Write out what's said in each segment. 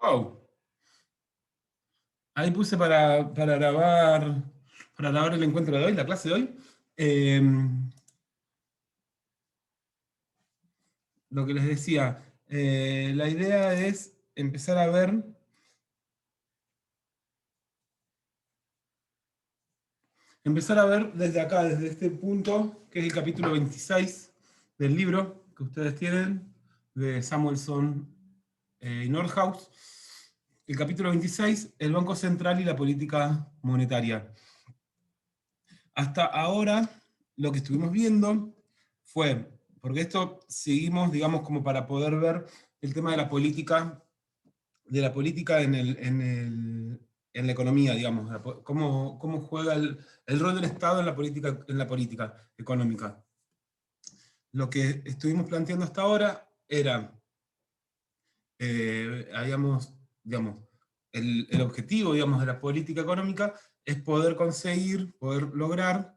Wow. Ahí puse para grabar el encuentro de hoy, la clase de hoy. Eh, lo que les decía, la idea es empezar a ver desde acá, desde este punto, que es el capítulo 26 del libro que ustedes tienen, de Samuelson y Nordhaus. El capítulo 26, el Banco Central y la política monetaria. Hasta ahora, lo que estuvimos viendo fue, porque esto seguimos, digamos, como para poder ver el tema de la política en la economía, digamos, cómo juega el rol del Estado en la política económica. Lo que estuvimos planteando hasta ahora era, digamos, el objetivo, digamos, de la política económica es poder conseguir, poder lograr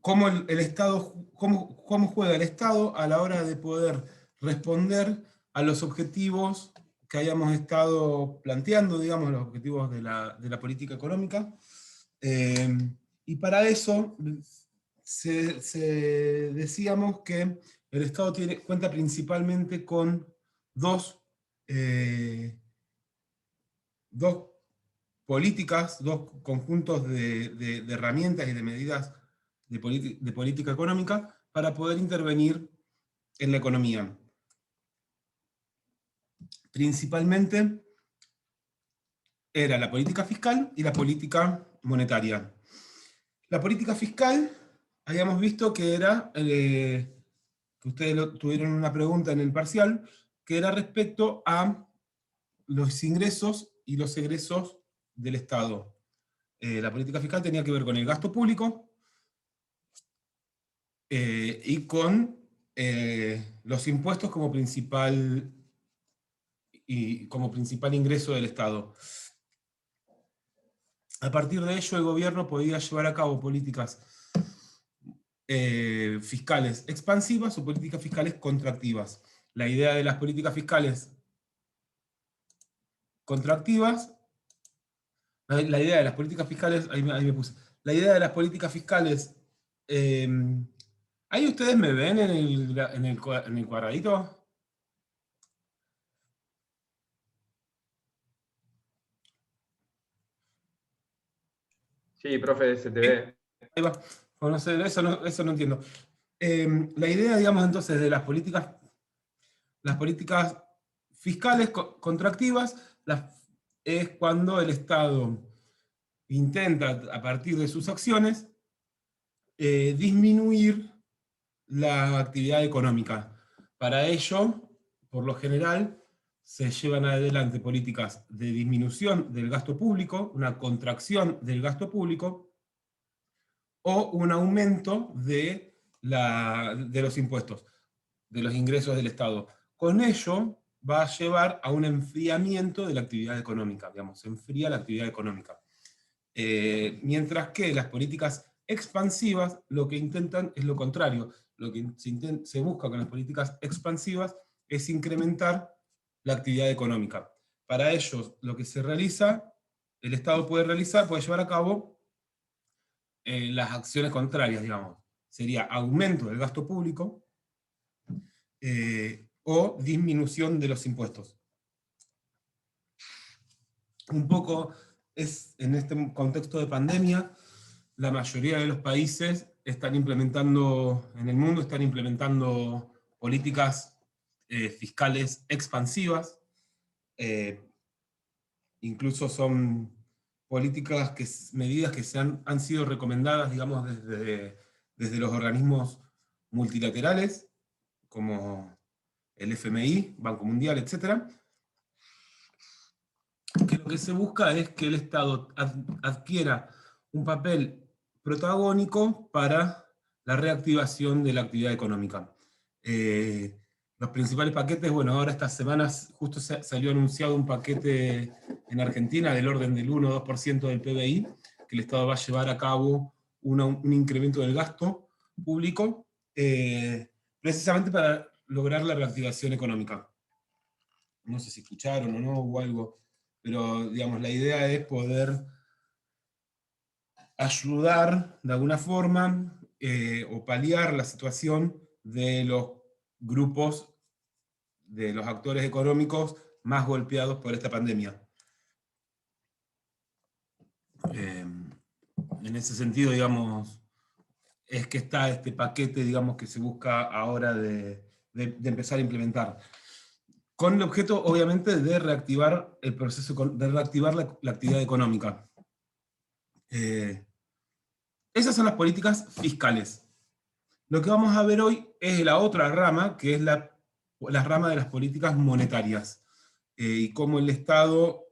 cómo el Estado, cómo juega el Estado a la hora de poder responder a los objetivos que hayamos estado planteando, digamos, los objetivos de la política económica. Y para eso decíamos que el Estado cuenta principalmente con eh, dos políticas, dos conjuntos de herramientas y de medidas de política económica para poder intervenir en la economía. Principalmente era la política fiscal y la política monetaria. La política fiscal, habíamos visto que era, que ustedes tuvieron una pregunta en el parcial, que era respecto a los ingresos y los egresos del Estado. La política fiscal tenía que ver con el gasto público y con los impuestos como principal ingreso del Estado. A partir de ello, el gobierno podía llevar a cabo políticas fiscales expansivas o políticas fiscales contractivas. La idea de las políticas fiscales contractivas, la idea de las políticas fiscales, ahí me puse, la idea de las políticas fiscales, ahí ustedes me ven en el cuadradito. Sí, profe, se te ¿Sí? ve. Ahí va. Bueno, eso no entiendo. La idea, digamos, entonces, de las políticas fiscales contractivas es cuando el Estado intenta, a partir de sus acciones, disminuir la actividad económica. Para ello, por lo general, se llevan adelante políticas de disminución del gasto público, una contracción del gasto público, o un aumento de los impuestos, de los ingresos del Estado. Con ello va a llevar a un enfriamiento de la actividad económica, digamos, se enfría la actividad económica. Mientras que las políticas expansivas lo que intentan es lo contrario. Lo que se busca con las políticas expansivas es incrementar la actividad económica. Para ello, lo que se realiza, el Estado puede llevar a cabo las acciones contrarias, digamos. Sería aumento del gasto público o disminución de los impuestos. Un poco en este contexto de pandemia, la mayoría de los países en el mundo están implementando políticas fiscales expansivas, incluso son medidas que han sido recomendadas, digamos, desde los organismos multilaterales, como el FMI, Banco Mundial, etc., que lo que se busca es que el Estado adquiera un papel protagónico para la reactivación de la actividad económica. Los principales paquetes, bueno, ahora estas semanas justo salió anunciado un paquete en Argentina del orden del 1 o 2% del PBI, que el Estado va a llevar a cabo un incremento del gasto público, precisamente para lograr la reactivación económica. No sé si escucharon o no, o algo, pero digamos, la idea es poder ayudar de alguna forma o paliar la situación de los grupos, de los actores económicos más golpeados por esta pandemia. En ese sentido, digamos, es que está este paquete, digamos, que se busca ahora de empezar a implementar. Con el objeto, obviamente, de reactivar el proceso, de reactivar la actividad económica. Esas son las políticas fiscales. Lo que vamos a ver hoy es la otra rama, que es la rama de las políticas monetarias, y cómo el Estado,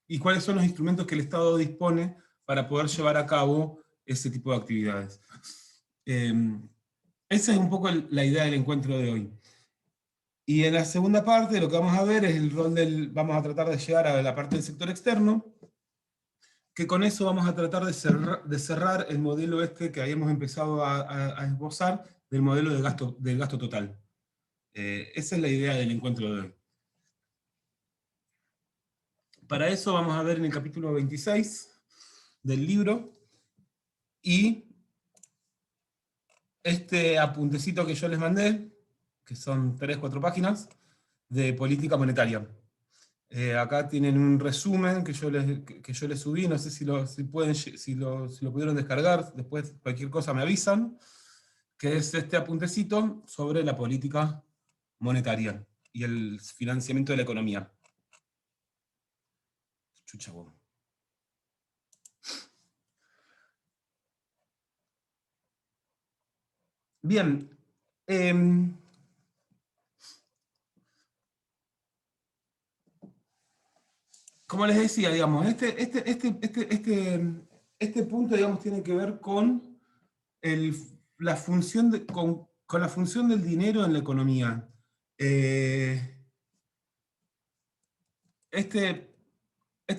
y cuáles son los instrumentos que el Estado dispone para poder llevar a cabo ese tipo de actividades. Esa es un poco la idea del encuentro de hoy. Y en la segunda parte lo que vamos a ver es el rol vamos a tratar de llegar a la parte del sector externo, que con eso vamos a tratar de cerrar el modelo este que habíamos empezado a esbozar, del modelo del gasto total. Esa es la idea del encuentro de hoy. Para eso vamos a ver en el capítulo 26 del libro, y este apuntecito que yo les mandé, que son 3-4 páginas, de política monetaria. Acá tienen un resumen que yo les subí, no sé si lo pudieron descargar, después cualquier cosa me avisan, que es este apuntecito sobre la política monetaria y el financiamiento de la economía. Chucha, bueno. Bien. Como les decía, digamos, este punto, digamos, tiene que ver con la función con la función del dinero en la economía. Este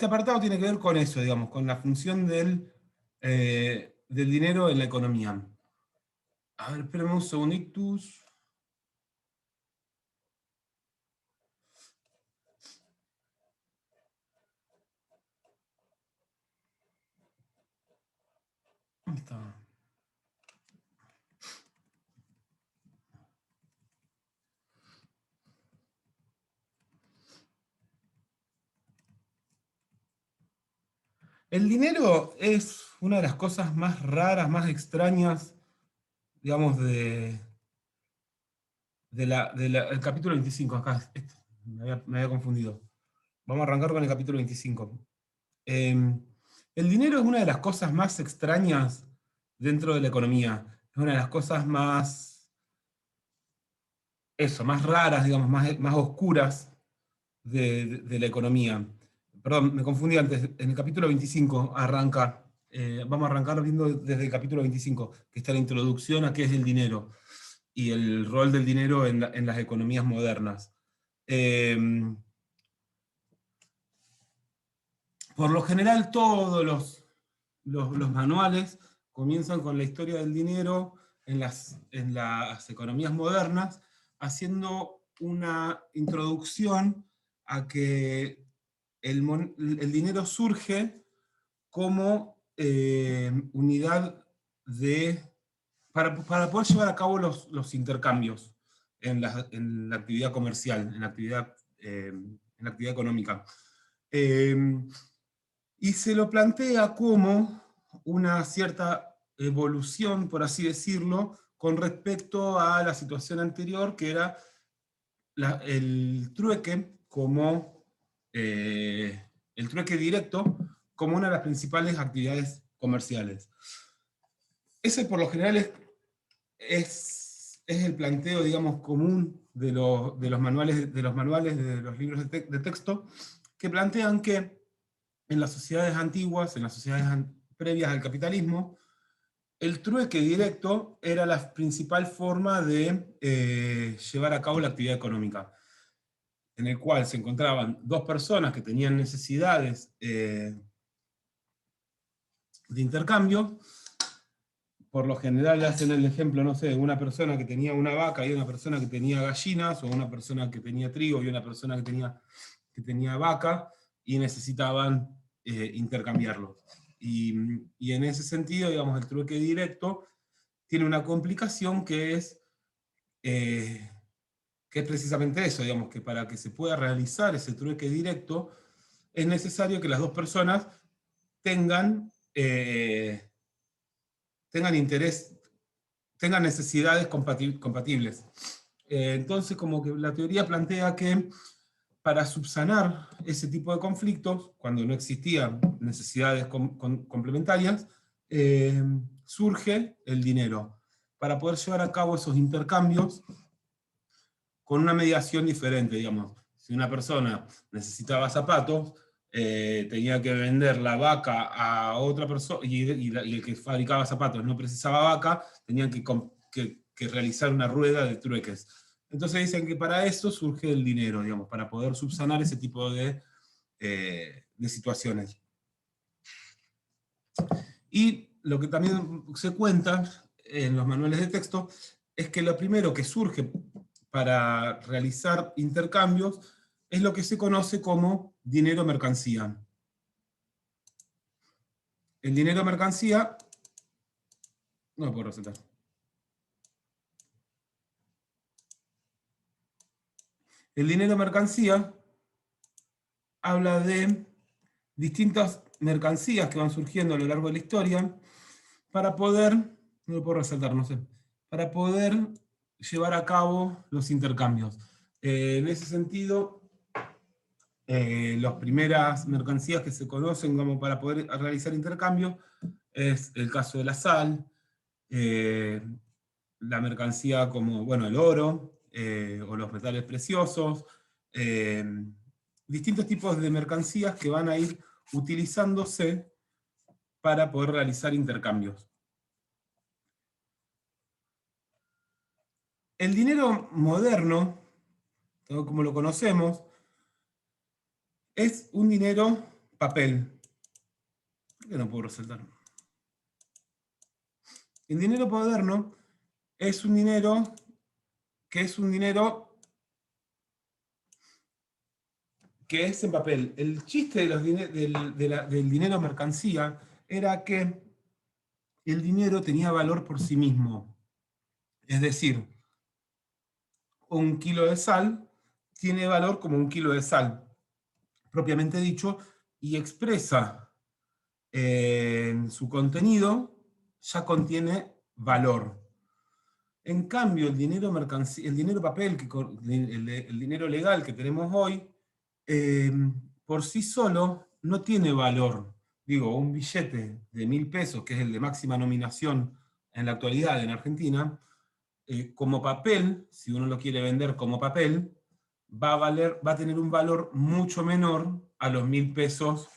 apartado tiene que ver con eso, digamos, con la función del dinero en la economía. A ver, espérame un segunditus. ¿Dónde está? El dinero es una de las cosas más raras, más extrañas, digamos, del capítulo 25. Acá, me había confundido. Vamos a arrancar con el capítulo 25. El dinero es una de las cosas más extrañas dentro de la economía. Es una de las cosas más raras, digamos, más oscuras de la economía. Perdón, me confundí antes. En el capítulo 25 arranca, vamos a arrancar viendo desde el capítulo 25, que está la introducción a qué es el dinero y el rol del dinero en las economías modernas. Por lo general, todos los manuales comienzan con la historia del dinero en las economías modernas, haciendo una introducción a que el dinero surge como unidad para poder llevar a cabo los intercambios en la actividad comercial, en la actividad económica. Y se lo plantea como una cierta evolución, por así decirlo, con respecto a la situación anterior, que era el trueque el trueque directo como una de las principales actividades comerciales. Ese por lo general es el planteo, digamos, común de los manuales, de los libros de texto, que plantean que en las sociedades antiguas, en las sociedades previas al capitalismo, el trueque directo era la principal forma de llevar a cabo la actividad económica, en el cual se encontraban dos personas que tenían necesidades de intercambio, por lo general hacen el ejemplo, no sé, de una persona que tenía una vaca y una persona que tenía gallinas, o una persona que tenía trigo y una persona que tenía vaca, y necesitaban intercambiarlos. Y en ese sentido, digamos, el trueque directo tiene una complicación que es precisamente eso, digamos, que para que se pueda realizar ese trueque directo, es necesario que las dos personas tengan, tengan interés, tengan necesidades compatibles. Entonces, como que la teoría plantea que para subsanar ese tipo de conflictos, cuando no existían necesidades complementarias, surge el dinero, para poder llevar a cabo esos intercambios con una mediación diferente, digamos. Si una persona necesitaba zapatos, tenía que vender la vaca a otra persona, y el que fabricaba zapatos no precisaba vaca, tenían que realizar una rueda de trueques. Entonces dicen que para eso surge el dinero, digamos, para poder subsanar ese tipo de situaciones. Y lo que también se cuenta en los manuales de texto es que lo primero que surge para realizar intercambios es lo que se conoce como dinero mercancía. El dinero mercancía, no lo puedo recetar. El dinero mercancía habla de distintas mercancías que van surgiendo a lo largo de la historia para poder, no lo puedo resaltar, no sé, para poder llevar a cabo los intercambios. En ese sentido, las primeras mercancías que se conocen como para poder realizar intercambios es el caso de la sal, la mercancía como, bueno, el oro, o los metales preciosos, distintos tipos de mercancías que van a ir utilizándose para poder realizar intercambios. El dinero moderno, todo como lo conocemos, es un dinero papel. ¿Por qué no puedo resaltar? El dinero moderno es un dinero que es un dinero que es en papel. El chiste del dinero mercancía era que el dinero tenía valor por sí mismo. Es decir, un kilo de sal tiene valor como un kilo de sal, propiamente dicho, y expresa en su contenido, ya contiene valor. En cambio, el dinero el dinero papel, el dinero legal que tenemos hoy, por sí solo no tiene valor. Digo, un billete de 1.000 pesos, que es el de máxima nominación en la actualidad en Argentina, como papel, si uno lo quiere vender como papel, va a tener un valor mucho menor a los 1.000 pesos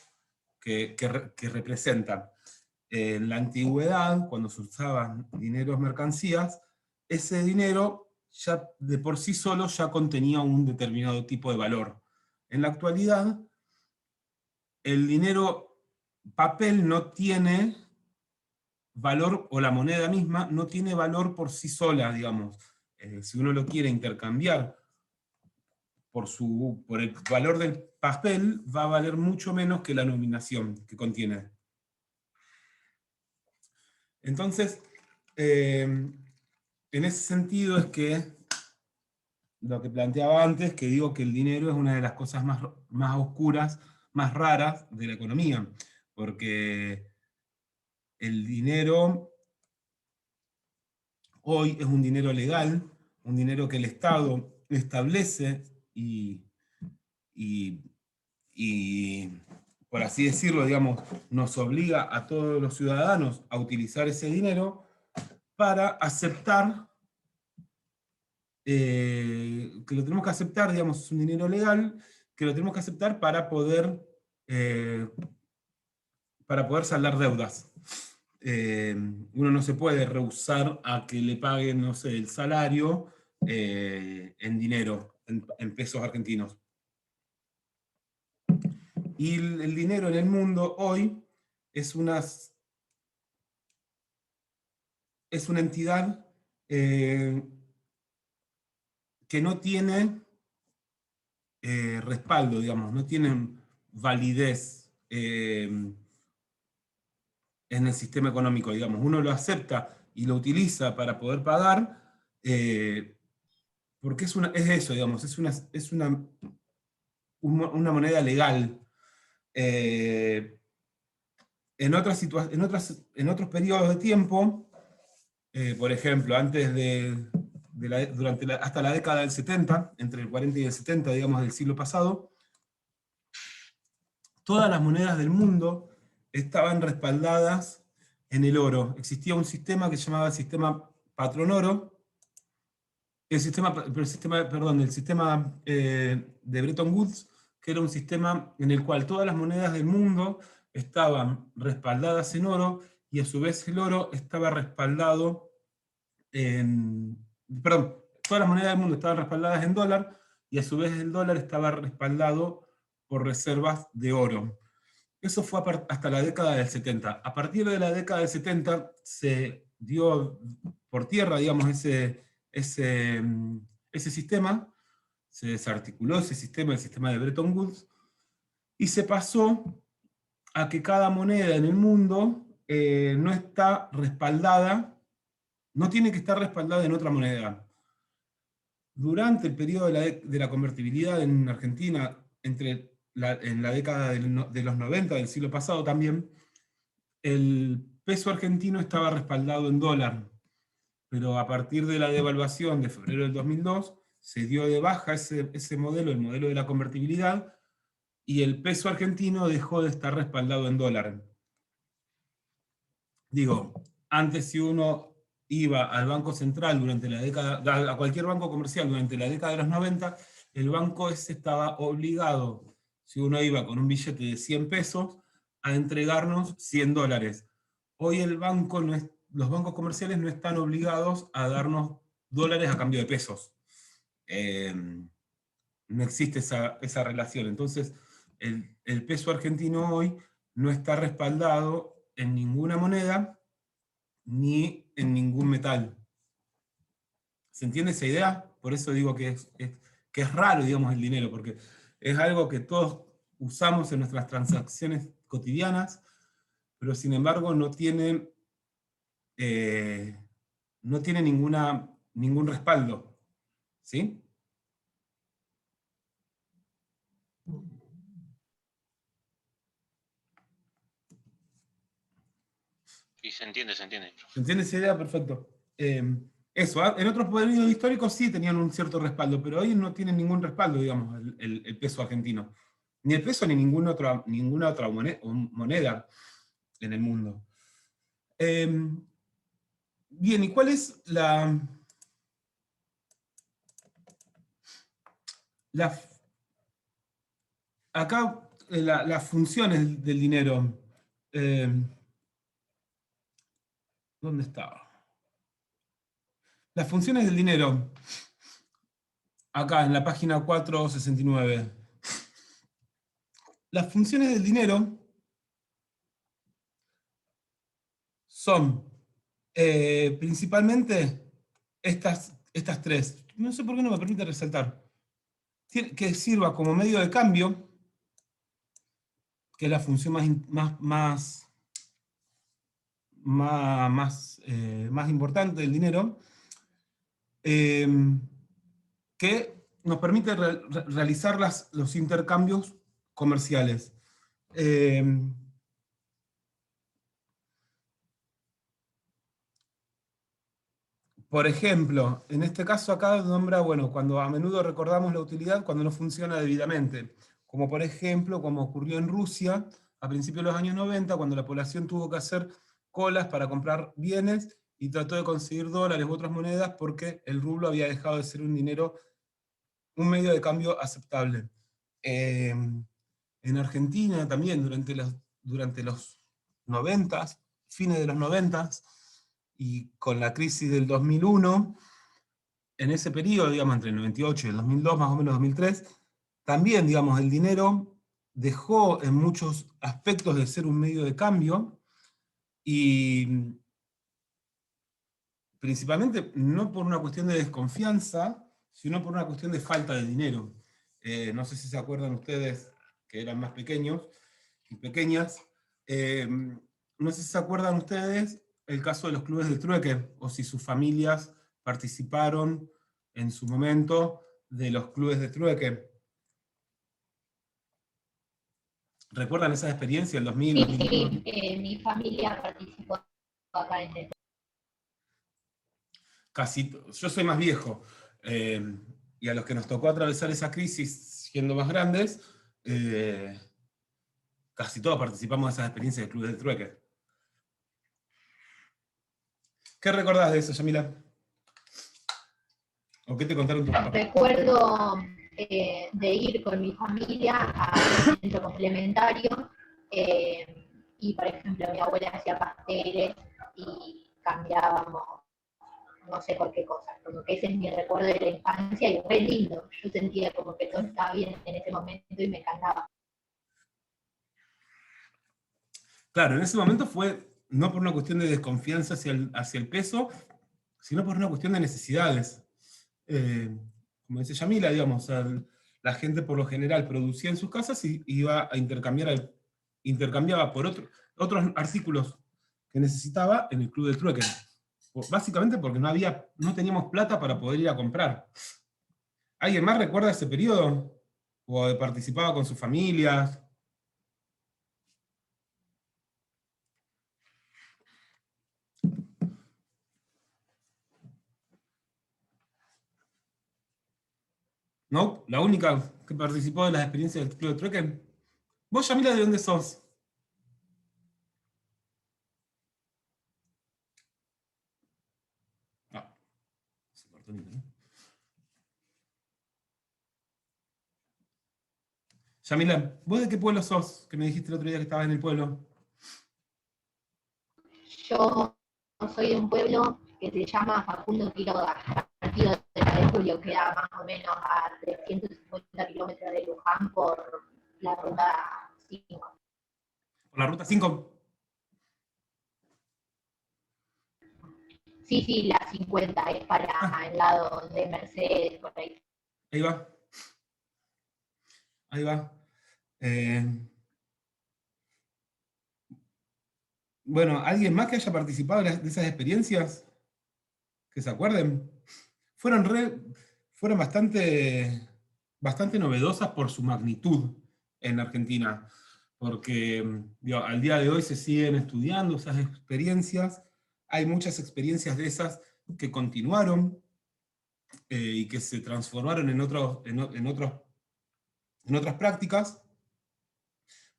que representan. En la antigüedad, cuando se usaban dineros mercancías, ese dinero ya de por sí solo ya contenía un determinado tipo de valor. En la actualidad, el dinero papel no tiene valor, o la moneda misma no tiene valor por sí sola, digamos. Si uno lo quiere intercambiar por el valor del papel, va a valer mucho menos que la nominación que contiene. Entonces, en ese sentido es que lo que planteaba antes, que digo que el dinero es una de las cosas más oscuras, más raras de la economía, porque el dinero hoy es un dinero legal, un dinero que el Estado establece y, y, por así decirlo, digamos, nos obliga a todos los ciudadanos a utilizar ese dinero para aceptar, que lo tenemos que aceptar, digamos, es un dinero legal, que lo tenemos que aceptar eh, para poder saldar deudas. Uno no se puede rehusar a que le paguen, no sé, el salario en dinero, en pesos argentinos. Y el dinero en el mundo hoy es es una entidad que no tiene respaldo, digamos, no tiene validez en el sistema económico, digamos. Uno lo acepta y lo utiliza para poder pagar, porque es eso, digamos, es una moneda legal. En otros periodos de tiempo, por ejemplo, hasta la década del 70, entre el 40 y el 70, digamos, del siglo pasado, todas las monedas del mundo estaban respaldadas en el oro. Existía un sistema que se llamaba el sistema patrón-oro, el sistema de Bretton Woods, que era un sistema en el cual todas las monedas del mundo estaban respaldadas en oro, y a su vez el oro estaba respaldado perdón, todas las monedas del mundo estaban respaldadas en dólar, y a su vez el dólar estaba respaldado por reservas de oro. Eso fue hasta la década del 70. A partir de la década del 70 se dio por tierra, digamos, ese sistema, se desarticuló ese sistema, el sistema de Bretton Woods, y se pasó a que cada moneda en el mundo no está respaldada, no tiene que estar respaldada en otra moneda. Durante el periodo de la convertibilidad en Argentina, en la década de los 90 del siglo pasado también, el peso argentino estaba respaldado en dólar, pero a partir de la devaluación de febrero del 2002, se dio de baja ese modelo, el modelo de la convertibilidad, y el peso argentino dejó de estar respaldado en dólar. Digo, antes si uno iba al Banco Central a cualquier banco comercial durante la década de los 90, el banco ese estaba obligado, si uno iba con un billete de 100 pesos, a entregarnos 100 dólares. Hoy los bancos comerciales no están obligados a darnos dólares a cambio de pesos. No existe esa relación. Entonces, el peso argentino hoy no está respaldado en ninguna moneda ni en ningún metal. ¿Se entiende esa idea? Por eso digo que es raro, digamos, el dinero, porque es algo que todos usamos en nuestras transacciones cotidianas, pero sin embargo no tiene ningún respaldo. ¿Sí? Sí, se entiende. ¿Se entiende esa idea? Perfecto. Eso, en otros periodos históricos sí tenían un cierto respaldo, pero hoy no tienen ningún respaldo, digamos, el peso argentino. Ni el peso ni ninguna otra moneda en el mundo. Bien, ¿y cuál es acá las funciones del dinero? ¿Dónde estaba? Las funciones del dinero, acá en la página 469. Las funciones del dinero son principalmente estas tres. No sé por qué no me permite resaltar. Que sirva como medio de cambio, que es la función más importante del dinero, que nos permite realizar los intercambios comerciales. Por ejemplo, en este caso acá nombra, bueno, cuando a menudo recordamos la utilidad cuando no funciona debidamente, como por ejemplo, como ocurrió en Rusia a principios de los años 90, cuando la población tuvo que hacer colas para comprar bienes y trató de conseguir dólares u otras monedas porque el rublo había dejado de ser un medio de cambio aceptable. En Argentina también, durante los 90, fines de los 90, y con la crisis del 2001, en ese periodo, digamos, entre el 98 y el 2002, más o menos 2003, también, digamos, el dinero dejó en muchos aspectos de ser un medio de cambio, y principalmente no por una cuestión de desconfianza, sino por una cuestión de falta de dinero. No sé si se acuerdan ustedes, que eran más pequeños y pequeñas, no sé si se acuerdan ustedes el caso de los clubes de trueque, o si sus familias participaron en su momento de los clubes de trueque. ¿Recuerdan esa experiencia del 2000, Sí, 2001? sí, mi familia participó acá en el... Yo soy más viejo, y a los que nos tocó atravesar esa crisis siendo más grandes, casi todos participamos de esas experiencias de clubes de trueque. ¿Qué recordás de eso, Yamila? ¿O qué te contaron tus papás? Recuerdo de ir con mi familia al centro complementario y, por ejemplo, mi abuela hacía pasteles y cambiábamos no sé por qué cosa, como que ese es mi recuerdo de la infancia y fue lindo. Yo sentía como que todo estaba bien en ese momento y me encantaba. Claro, en ese momento fue no por una cuestión de desconfianza hacia el peso, sino por una cuestión de necesidades. Como dice Yamila, digamos, la gente por lo general producía en sus casas y iba a intercambiaba por otros artículos que necesitaba en el club de trueque. Básicamente porque no teníamos plata para poder ir a comprar. ¿Alguien más recuerda ese periodo? ¿O participaba con sus familias? ¿No? ¿La única que participó de las experiencias del club de trueque? ¿Vos, Yamila, de dónde sos? Ah, se cortó el internet. Yamila, ¿vos de qué pueblo sos? Que me dijiste el otro día que estabas en el pueblo. Yo soy de un pueblo que se llama Facundo Quiroga, partido de 3 de julio, queda más o menos a 350 kilómetros de Luján por la ruta 5. ¿Por la ruta 5? Sí, sí, la 50 es para el lado de Mercedes, por ahí. Ahí va. Ahí va. Bueno, ¿alguien más que haya participado de esas experiencias? ¿Que se acuerden? Fueron, fueron bastante novedosas por su magnitud en Argentina, porque digo, al día de hoy se siguen estudiando esas experiencias. Hay muchas experiencias de esas que continuaron y que se transformaron en otras prácticas,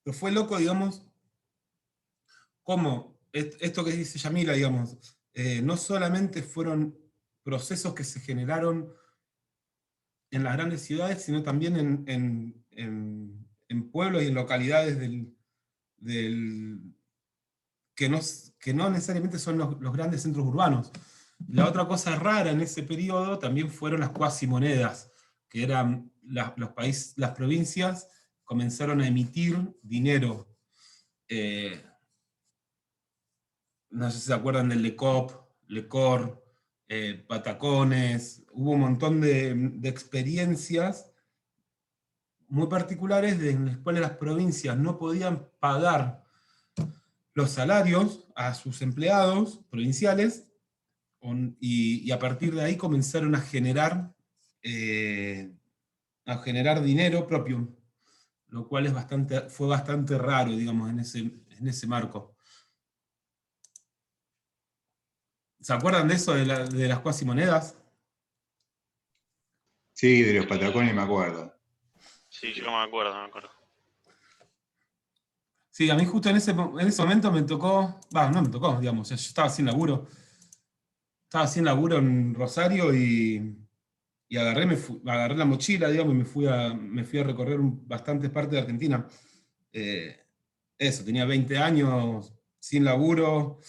pero fue loco, digamos, cómo esto que dice Yamila, digamos, no solamente fueron procesos que se generaron en las grandes ciudades, sino también en pueblos y en localidades que no necesariamente son los grandes centros urbanos. La otra cosa rara en ese periodo también fueron las cuasimonedas, que eran las provincias comenzaron a emitir dinero. No sé si se acuerdan del Lecop, Lecor, Patacones, hubo un montón de experiencias muy particulares en las cuales las provincias no podían pagar los salarios a sus empleados provinciales, y a partir de ahí comenzaron a generar dinero propio, lo cual fue bastante raro, digamos, en ese marco. ¿Se acuerdan de eso, de las cuasimonedas? Sí, de los patacones me acuerdo. Sí, yo me acuerdo, me acuerdo. Sí, a mí justo en ese momento me tocó, no me tocó, digamos, yo estaba sin laburo. Estaba sin laburo en Rosario y agarré la mochila, digamos, y me fui a recorrer bastantes partes de Argentina. Tenía 20 años, sin laburo,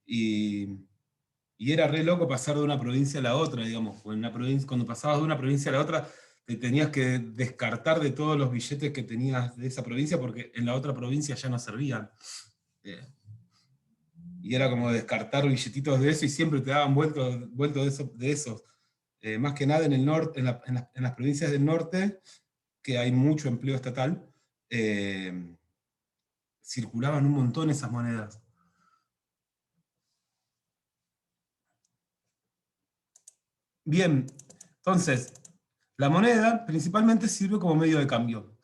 y era re loco pasar de una provincia a la otra, digamos. Cuando pasabas de una provincia a la otra, te tenías que descartar de todos los billetes que tenías de esa provincia, porque en la otra provincia ya no servían. y era como descartar billetitos de eso, y siempre te daban vueltos de esos. Más que nada en el norte, en las provincias del norte, que hay mucho empleo estatal, circulaban un montón esas monedas. Bien, entonces, la moneda principalmente sirve como medio de cambio.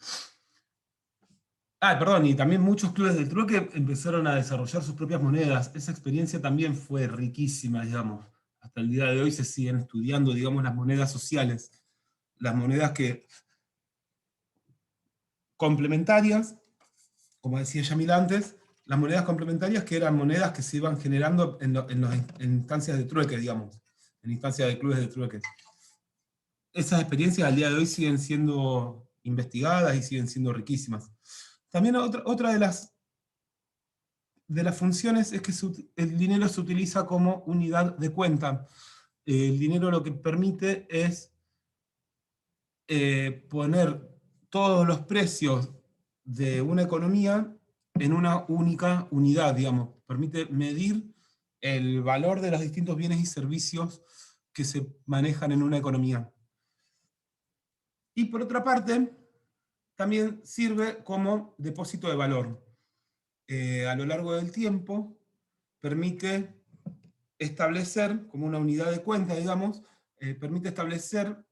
Perdón, y también muchos clubes del trueque empezaron a desarrollar sus propias monedas. Esa experiencia también fue riquísima, digamos. Hasta el día de hoy se siguen estudiando, digamos, las monedas sociales. Las monedas complementarias, como decía Yamil antes, las monedas complementarias, que eran monedas que se iban generando en instancias de trueque, digamos, en instancias de clubes de trueque. Esas experiencias al día de hoy siguen siendo investigadas y siguen siendo riquísimas. También otra de las funciones es que el dinero se utiliza como unidad de cuenta. El dinero lo que permite es poner todos los precios de una economía en una única unidad, digamos. Permite medir el valor de los distintos bienes y servicios que se manejan en una economía. Y por otra parte, también sirve como depósito de valor. A lo largo del tiempo, permite establecer, como una unidad de cuenta, digamos, permite establecer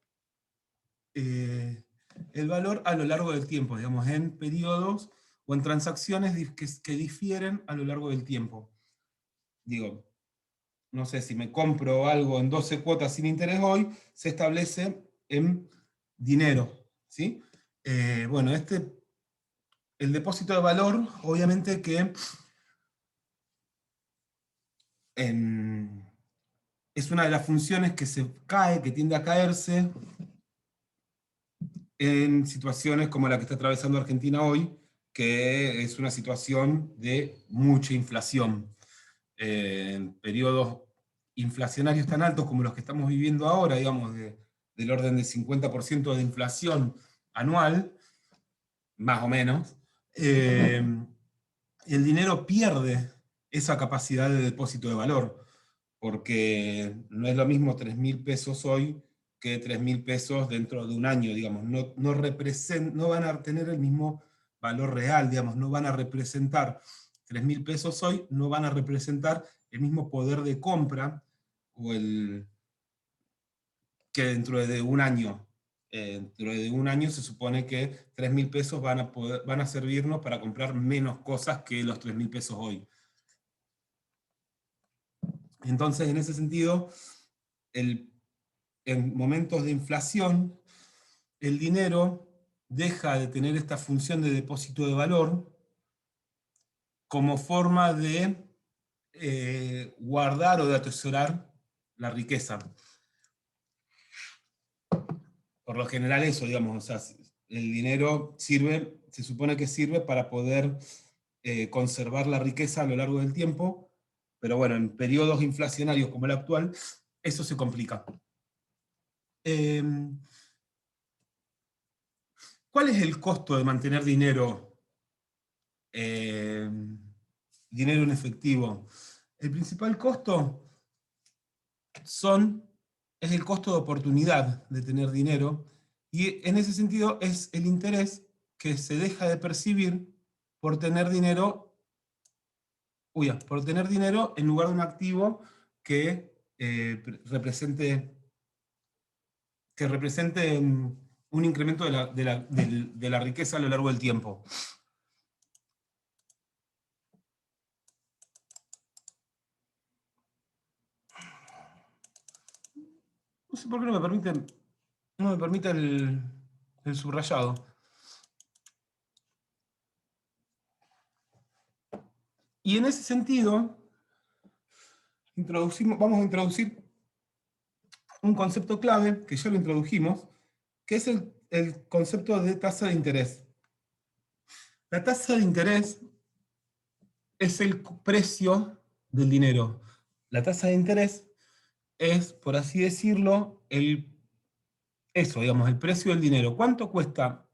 el valor a lo largo del tiempo, digamos, en periodos o en transacciones que difieren a lo largo del tiempo. Digo, no sé, si me compro algo en 12 cuotas sin interés hoy, se establece en dinero, ¿sí? Bueno, el depósito de valor, obviamente que es una de las funciones que que tiende a caerse en situaciones como la que está atravesando Argentina hoy, que es una situación de mucha inflación. En periodos inflacionarios tan altos como los que estamos viviendo ahora, digamos, del orden del 50% de inflación anual, más o menos, el dinero pierde esa capacidad de depósito de valor, porque no es lo mismo 3.000 pesos hoy que 3.000 pesos dentro de un año, digamos. No van a tener el mismo valor real, digamos, no van a representar 3.000 pesos hoy, no van a representar el mismo poder de compra que dentro de un año. Dentro de un año se supone que 3.000 pesos van a servirnos para comprar menos cosas que los 3.000 pesos hoy. Entonces, en ese sentido, en momentos de inflación, el dinero deja de tener esta función de depósito de valor como forma de guardar o de atesorar la riqueza. Por lo general eso, digamos, o sea, el dinero se supone que sirve para poder conservar la riqueza a lo largo del tiempo, pero bueno, en periodos inflacionarios como el actual, eso se complica. ¿Cuál es el costo de mantener dinero en efectivo? El principal costo es el costo de oportunidad de tener dinero, y en ese sentido es el interés que se deja de percibir por tener dinero, en lugar de un activo que represente un incremento de la riqueza a lo largo del tiempo. No sé por qué no me permite el subrayado. Y en ese sentido, vamos a introducir un concepto clave, que ya lo introdujimos, que es el concepto de tasa de interés. La tasa de interés es el precio del dinero. La tasa de interés es, por así decirlo, el precio del dinero. ¿Cuánto cuesta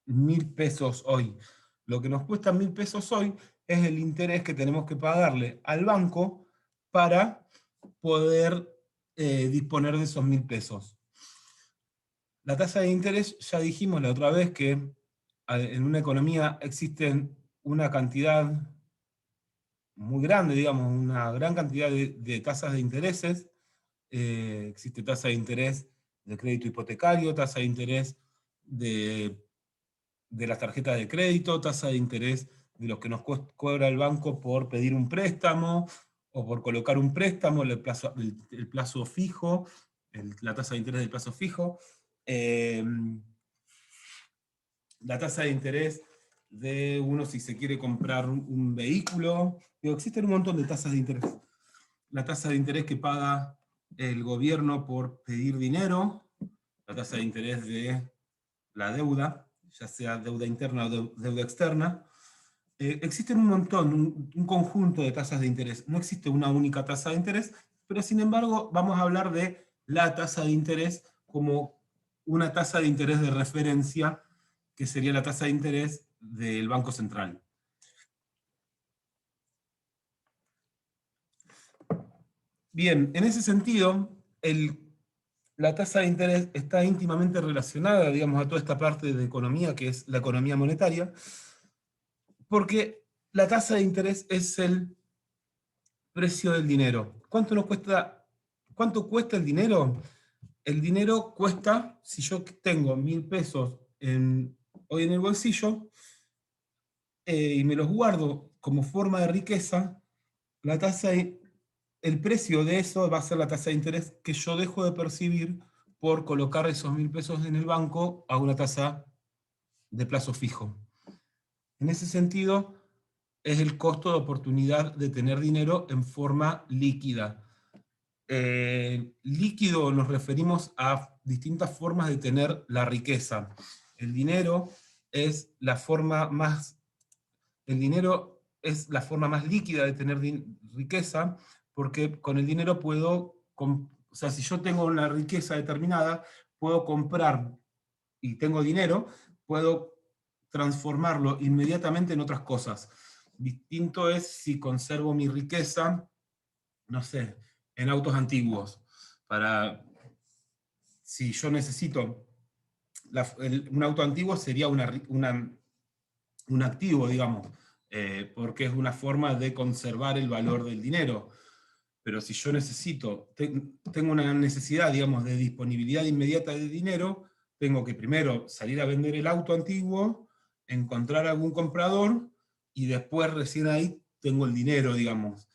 1.000 pesos hoy? Lo que nos cuesta 1.000 pesos hoy es el interés que tenemos que pagarle al banco para poder disponer de esos 1.000 pesos. La tasa de interés, ya dijimos la otra vez que en una economía existen una cantidad muy grande, digamos, una gran cantidad de tasas de intereses. Existe tasa de interés de crédito hipotecario, tasa de interés de las tarjetas de crédito, tasa de interés de los que nos cobra el banco por pedir un préstamo, o por colocar un préstamo, el plazo fijo, la tasa de interés del plazo fijo, la tasa de interés de uno si se quiere comprar un vehículo. Digo, existen un montón de tasas de interés. La tasa de interés que paga el gobierno por pedir dinero, la tasa de interés de la deuda, ya sea deuda interna o deuda externa. Existen un montón, un conjunto de tasas de interés. No existe una única tasa de interés, pero sin embargo vamos a hablar de la tasa de interés como una tasa de interés de referencia, que sería la tasa de interés del Banco Central. Bien, en ese sentido, la tasa de interés está íntimamente relacionada, digamos, a toda esta parte de economía, que es la economía monetaria, porque la tasa de interés es el precio del dinero. ¿Cuánto cuesta el dinero? El dinero cuesta, si yo tengo 1.000 pesos hoy en el bolsillo, y me los guardo como forma de riqueza, el precio de eso va a ser la tasa de interés que yo dejo de percibir por colocar esos 1.000 pesos en el banco a una tasa de plazo fijo. En ese sentido, es el costo de oportunidad de tener dinero en forma líquida. Líquido nos referimos a distintas formas de tener la riqueza. El dinero es la forma más líquida de tener riqueza, porque con el dinero puedo, o sea, si yo tengo una riqueza determinada, puedo comprar, y tengo dinero, puedo transformarlo inmediatamente en otras cosas. Distinto es si conservo mi riqueza, no sé, en autos antiguos. Si yo necesito, un auto antiguo sería un activo, digamos, porque es una forma de conservar el valor del dinero. Pero si yo tengo una necesidad, digamos, de disponibilidad inmediata de dinero, tengo que primero salir a vender el auto antiguo, encontrar algún comprador, y después recién ahí tengo el dinero, digamos.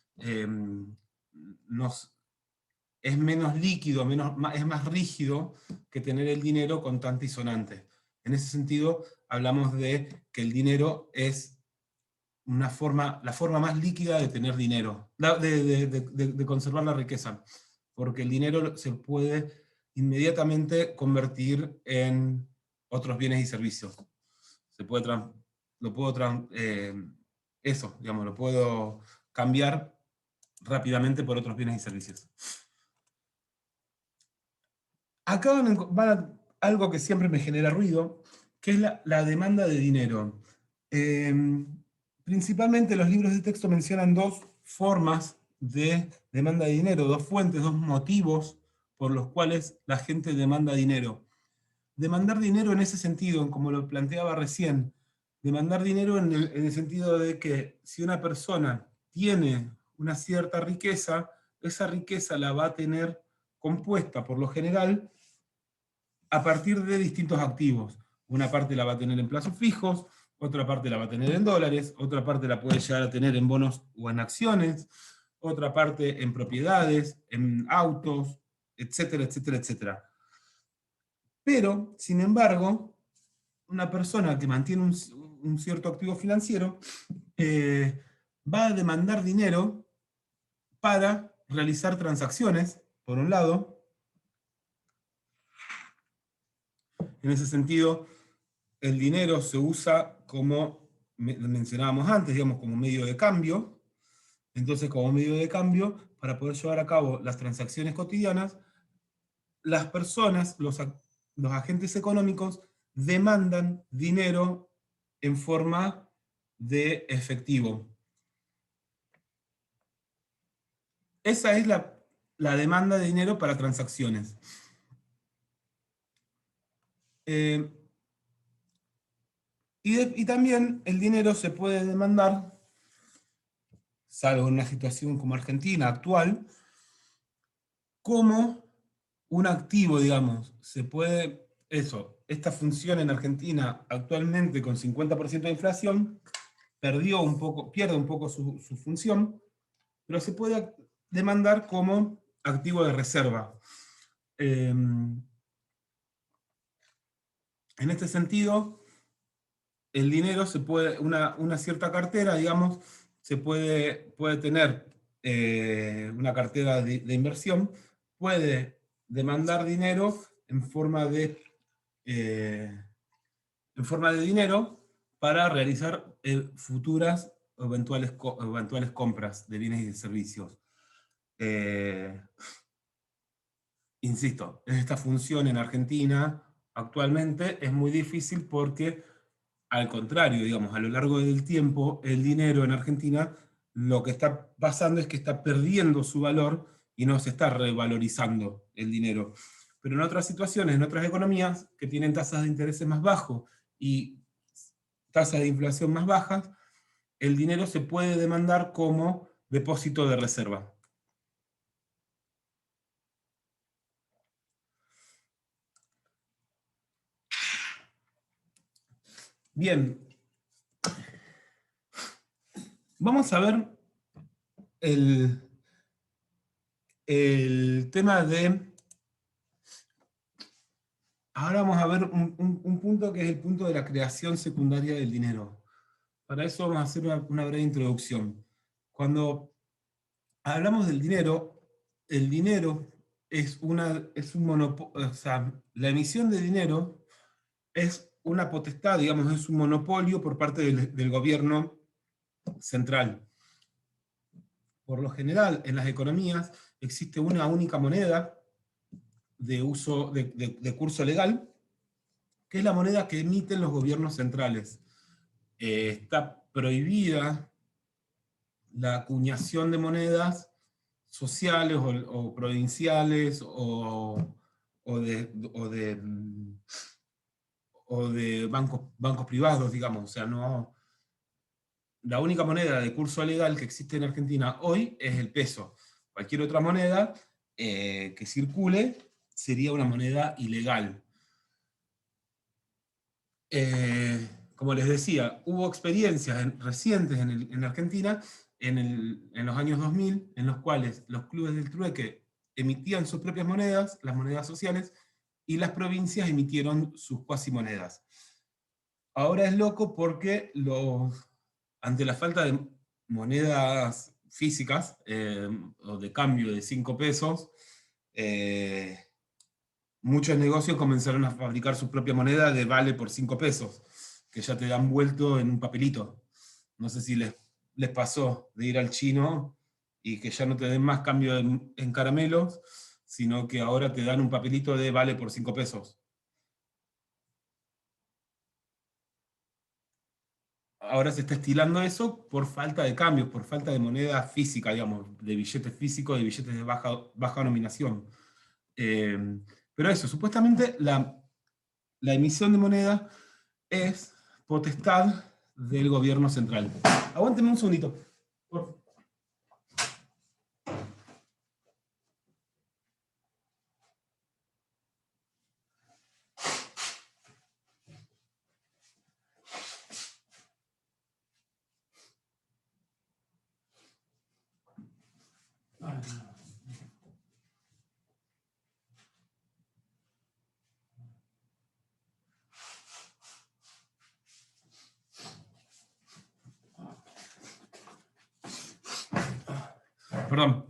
Es menos líquido, es más rígido que tener el dinero contante y sonante. En ese sentido, hablamos de que el dinero es la forma más líquida de tener dinero, de conservar la riqueza, porque el dinero se puede inmediatamente convertir en otros bienes y servicios. Lo puedo cambiar rápidamente por otros bienes y servicios. Acá va algo que siempre me genera ruido, que es la demanda de dinero. Principalmente los libros de texto mencionan dos formas de demanda de dinero, dos fuentes, dos motivos por los cuales la gente demanda dinero. Demandar dinero en ese sentido, como lo planteaba recién, demandar dinero en el sentido de que si una persona tiene una cierta riqueza, esa riqueza la va a tener compuesta por lo general a partir de distintos activos. Una parte la va a tener en plazos fijos, otra parte la va a tener en dólares, otra parte la puede llegar a tener en bonos o en acciones, otra parte en propiedades, en autos, etcétera, etcétera, etcétera. Pero, sin embargo, una persona que mantiene un cierto activo financiero va a demandar dinero para realizar transacciones, por un lado. En ese sentido, el dinero se usa como mencionábamos antes, digamos, como medio de cambio. Entonces, como medio de cambio, para poder llevar a cabo las transacciones cotidianas, las personas, los agentes económicos, demandan dinero en forma de efectivo. esa es la demanda de dinero para transacciones. Y también el dinero se puede demandar, salvo en una situación como Argentina actual, como un activo, digamos. Se puede, esta función en Argentina actualmente con 50% de inflación, pierde un poco su función, pero se puede demandar como activo de reserva. En este sentido, el dinero se puede, una cierta cartera, digamos, se puede tener una cartera de inversión, puede demandar dinero en forma de dinero para realizar futuras o eventuales compras de bienes y de servicios. Insisto, esta función en Argentina actualmente es muy difícil porque, al contrario, digamos, a lo largo del tiempo, el dinero en Argentina lo que está pasando es que está perdiendo su valor y no se está revalorizando el dinero. Pero en otras situaciones, en otras economías que tienen tasas de intereses más bajos y tasas de inflación más bajas, el dinero se puede demandar como depósito de reserva. Bien. Vamos a ver el tema de... Ahora vamos a ver un punto que es el punto de la creación secundaria del dinero. Para eso vamos a hacer una breve introducción. Cuando hablamos del dinero, el dinero es un monopolio, o sea, la emisión de dinero es una potestad, digamos, es un monopolio por parte del gobierno central. Por lo general, en las economías existe una única moneda de uso de curso legal, que es la moneda que emiten los gobiernos centrales. Está prohibida la acuñación de monedas sociales o provinciales o de bancos privados, digamos. O sea, no, la única moneda de curso legal que existe en Argentina hoy es el peso. Cualquier otra moneda que circule sería una moneda ilegal. Como les decía, hubo experiencias recientes en Argentina en los años 2000, en los cuales los clubes del trueque emitían sus propias monedas, las monedas sociales, y las provincias emitieron sus cuasimonedas. Ahora es loco porque ante la falta de monedas físicas o de cambio de 5 pesos, muchos negocios comenzaron a fabricar su propia moneda de vale por 5 pesos, que ya te dan vuelto en un papelito. No sé si les pasó de ir al chino y que ya no te den más cambio en caramelos, sino que ahora te dan un papelito de vale por 5 pesos. Ahora se está estilando eso por falta de cambios, por falta de moneda física, digamos, de billetes físicos, de billetes de baja nominación. Pero eso, supuestamente la emisión de moneda es potestad del gobierno central. Aguánteme un segundito. Por favor. Perdón.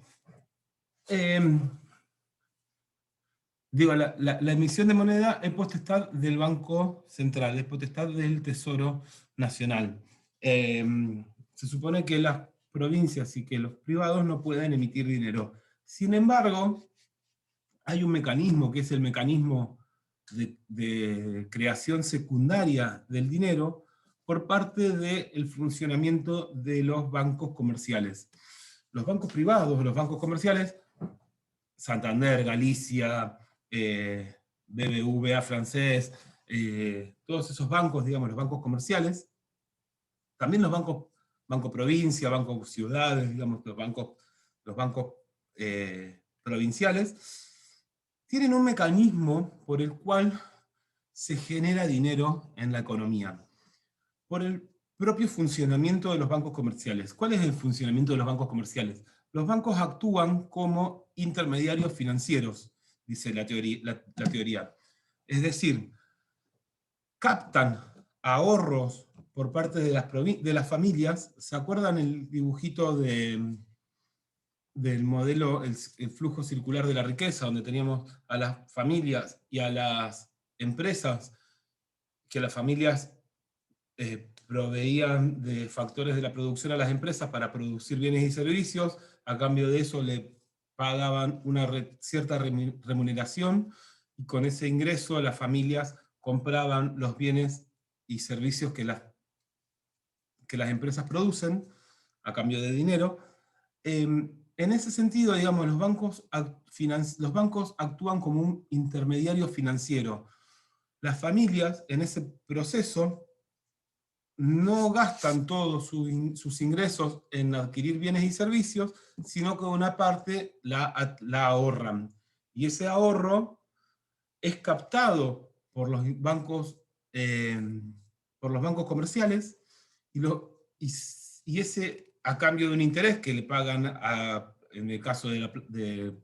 Digo, la emisión de moneda es potestad del Banco Central, es potestad del Tesoro Nacional. Se supone que las provincias y que los privados no pueden emitir dinero. Sin embargo, hay un mecanismo que es el mecanismo de creación secundaria del dinero por parte del funcionamiento de los bancos comerciales. los bancos privados, los bancos comerciales, Santander, Galicia, BBVA francés, todos esos bancos, digamos, los bancos comerciales, también los bancos, Banco Provincia, Banco Ciudades, digamos, los bancos provinciales, tienen un mecanismo por el cual se genera dinero en la economía, por el propio funcionamiento de los bancos comerciales. ¿Cuál es el funcionamiento de los bancos comerciales? Los bancos actúan como intermediarios financieros, dice la teoría. Es decir, captan ahorros por parte de las familias. ¿Se acuerdan el dibujito del modelo, el flujo circular de la riqueza, donde teníamos a las familias y a las empresas, que las familias proveían de factores de la producción a las empresas para producir bienes y servicios, a cambio de eso le pagaban una cierta remuneración, y con ese ingreso las familias compraban los bienes y servicios que las empresas producen a cambio de dinero. En ese sentido, digamos, los bancos actúan como un intermediario financiero. Las familias, en ese proceso, no gastan todos sus ingresos en adquirir bienes y servicios, sino que una parte la ahorran. Y ese ahorro es captado por los bancos comerciales, y ese a cambio de un interés que le pagan, en el caso de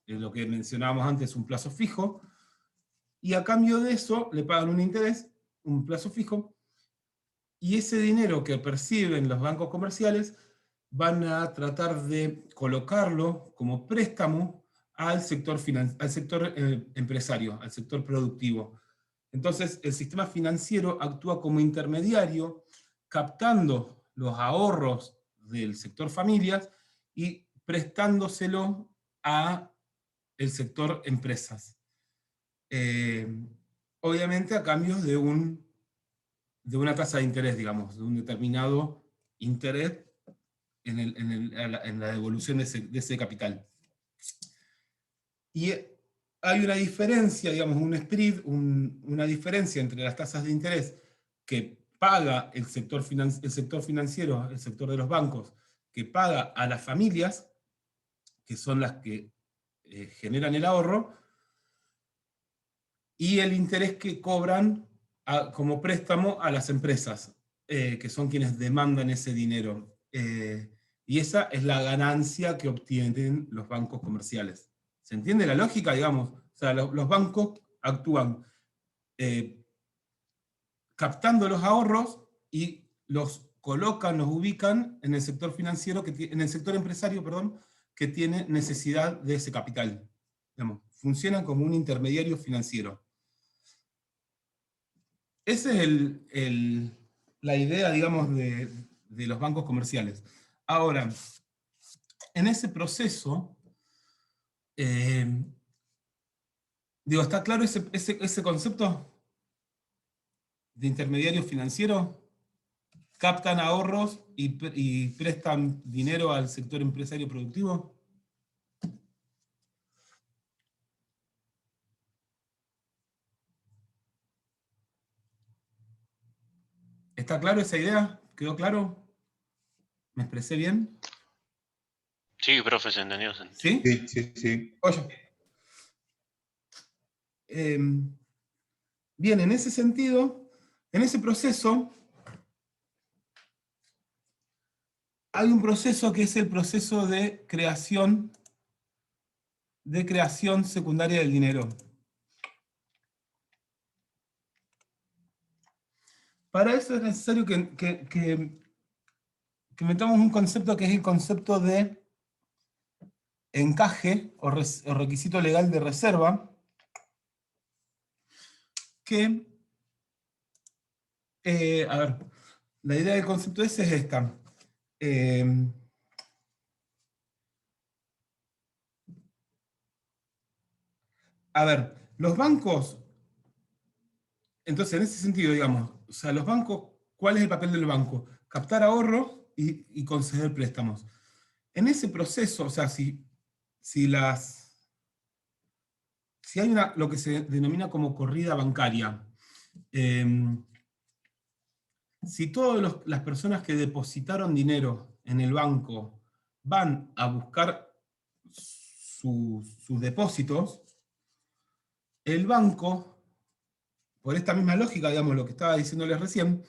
lo que mencionábamos antes, un plazo fijo, y a cambio de eso le pagan un interés, un plazo fijo, y ese dinero que perciben los bancos comerciales van a tratar de colocarlo como préstamo al sector empresario, al sector productivo. Entonces, el sistema financiero actúa como intermediario, captando los ahorros del sector familias y prestándoselo a el sector empresas. Obviamente a cambio de una tasa de interés, digamos, de un determinado interés en la devolución de ese capital. Y hay una diferencia, digamos, un spread, una diferencia entre las tasas de interés que paga el sector financiero, el sector de los bancos, que paga a las familias, que son las que generan el ahorro, y el interés que cobran como préstamo a las empresas, que son quienes demandan ese dinero. Y esa es la ganancia que obtienen los bancos comerciales. ¿Se entiende la lógica, digamos? O sea, los bancos actúan captando los ahorros y los colocan, los ubican en el sector financiero, en el sector empresario, perdón, que tiene necesidad de ese capital. Digamos, funcionan como un intermediario financiero. Esa es la idea, digamos, de los bancos comerciales. Ahora, en ese proceso, ¿está claro ese concepto de intermediario financiero? ¿Captan ahorros y prestan dinero al sector empresario productivo? ¿Está claro esa idea? ¿Quedó claro? ¿Me expresé bien? Sí, profe, se entendió. ¿Sí? Sí. Oye. Bien, en ese sentido, en ese proceso, hay un proceso que es el proceso de creación secundaria del dinero. Para eso es necesario que metamos un concepto que es el concepto de encaje o requisito legal de reserva, que, a ver, la idea del concepto ese es esta. A ver, los bancos, entonces en ese sentido, digamos, o sea, los bancos, ¿cuál es el papel del banco? Captar ahorros y conceder préstamos. En ese proceso, o sea, si hay lo que se denomina como corrida bancaria, si todas las personas que depositaron dinero en el banco van a buscar sus depósitos, el banco, por esta misma lógica, digamos, lo que estaba diciéndoles recién,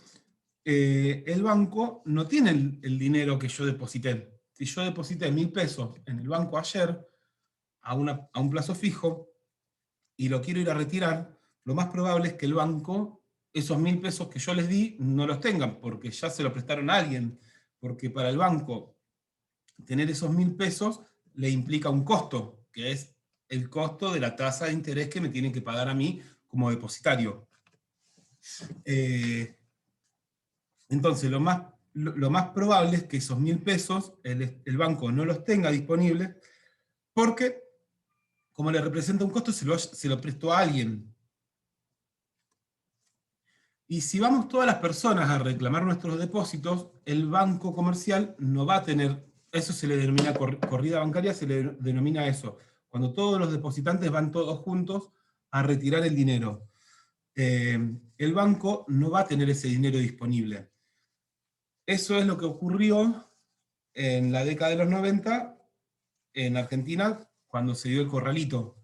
el banco no tiene el dinero que yo deposité. Si yo deposité 1.000 pesos en el banco ayer, a un plazo fijo, y lo quiero ir a retirar, lo más probable es que el banco, esos 1.000 pesos que yo les di, no los tengan, porque ya se lo prestaron a alguien. Porque para el banco, tener esos 1.000 pesos le implica un costo, que es el costo de la tasa de interés que me tienen que pagar a mí como depositario. Entonces, lo más probable es que esos 1.000 pesos el banco no los tenga disponibles, porque como le representa un costo, se lo prestó a alguien. Y si vamos todas las personas a reclamar nuestros depósitos, el banco comercial no va a tener, eso se le denomina corrida bancaria, se le denomina eso, cuando todos los depositantes van todos juntos a retirar el dinero. El banco no va a tener ese dinero disponible. Eso es lo que ocurrió en la década de los 90 en Argentina, cuando se dio el corralito.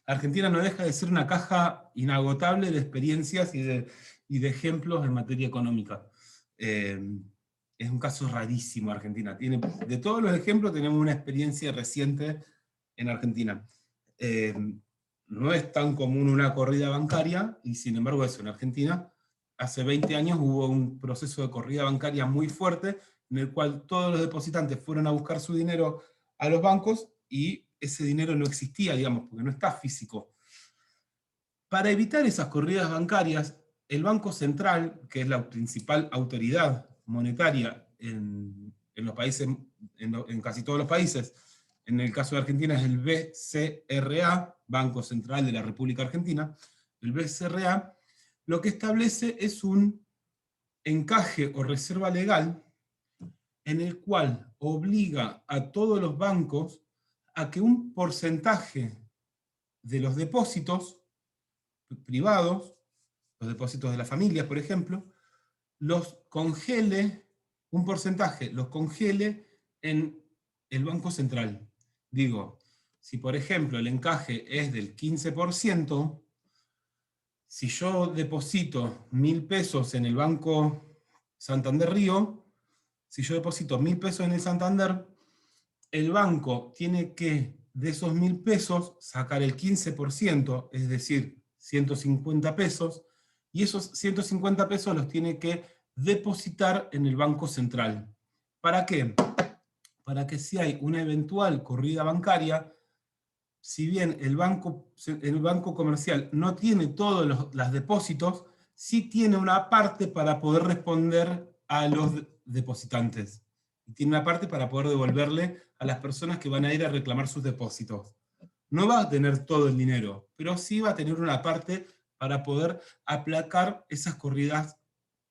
Argentina no deja de ser una caja inagotable de experiencias y de ejemplos en materia económica. Es un caso rarísimo Argentina. De todos los ejemplos tenemos una experiencia reciente en Argentina. No es tan común una corrida bancaria, y sin embargo eso en Argentina. Hace 20 años hubo un proceso de corrida bancaria muy fuerte, en el cual todos los depositantes fueron a buscar su dinero a los bancos, y ese dinero no existía, digamos, porque no está físico. Para evitar esas corridas bancarias, el Banco Central, que es la principal autoridad monetaria en los países, en casi todos los países, en el caso de Argentina es el BCRA, Banco Central de la República Argentina, el BCRA, lo que establece es un encaje o reserva legal en el cual obliga a todos los bancos a que un porcentaje de los depósitos privados, los depósitos de las familias, por ejemplo, los congele, un porcentaje los congele en el Banco Central. Digo, si por ejemplo el encaje es del 15%, si yo deposito 1.000 pesos en el Banco Santander Río, si yo deposito 1.000 pesos en el Santander, el banco tiene que, de esos 1.000 pesos, sacar el 15%, es decir, 150 pesos, y esos 150 pesos los tiene que depositar en el Banco Central. ¿Para qué? Para que si hay una eventual corrida bancaria, si bien el banco comercial no tiene todos los depósitos, sí tiene una parte para poder responder a los depositantes. Y tiene una parte para poder devolverle a las personas que van a ir a reclamar sus depósitos. No va a tener todo el dinero, pero sí va a tener una parte para poder aplacar esas corridas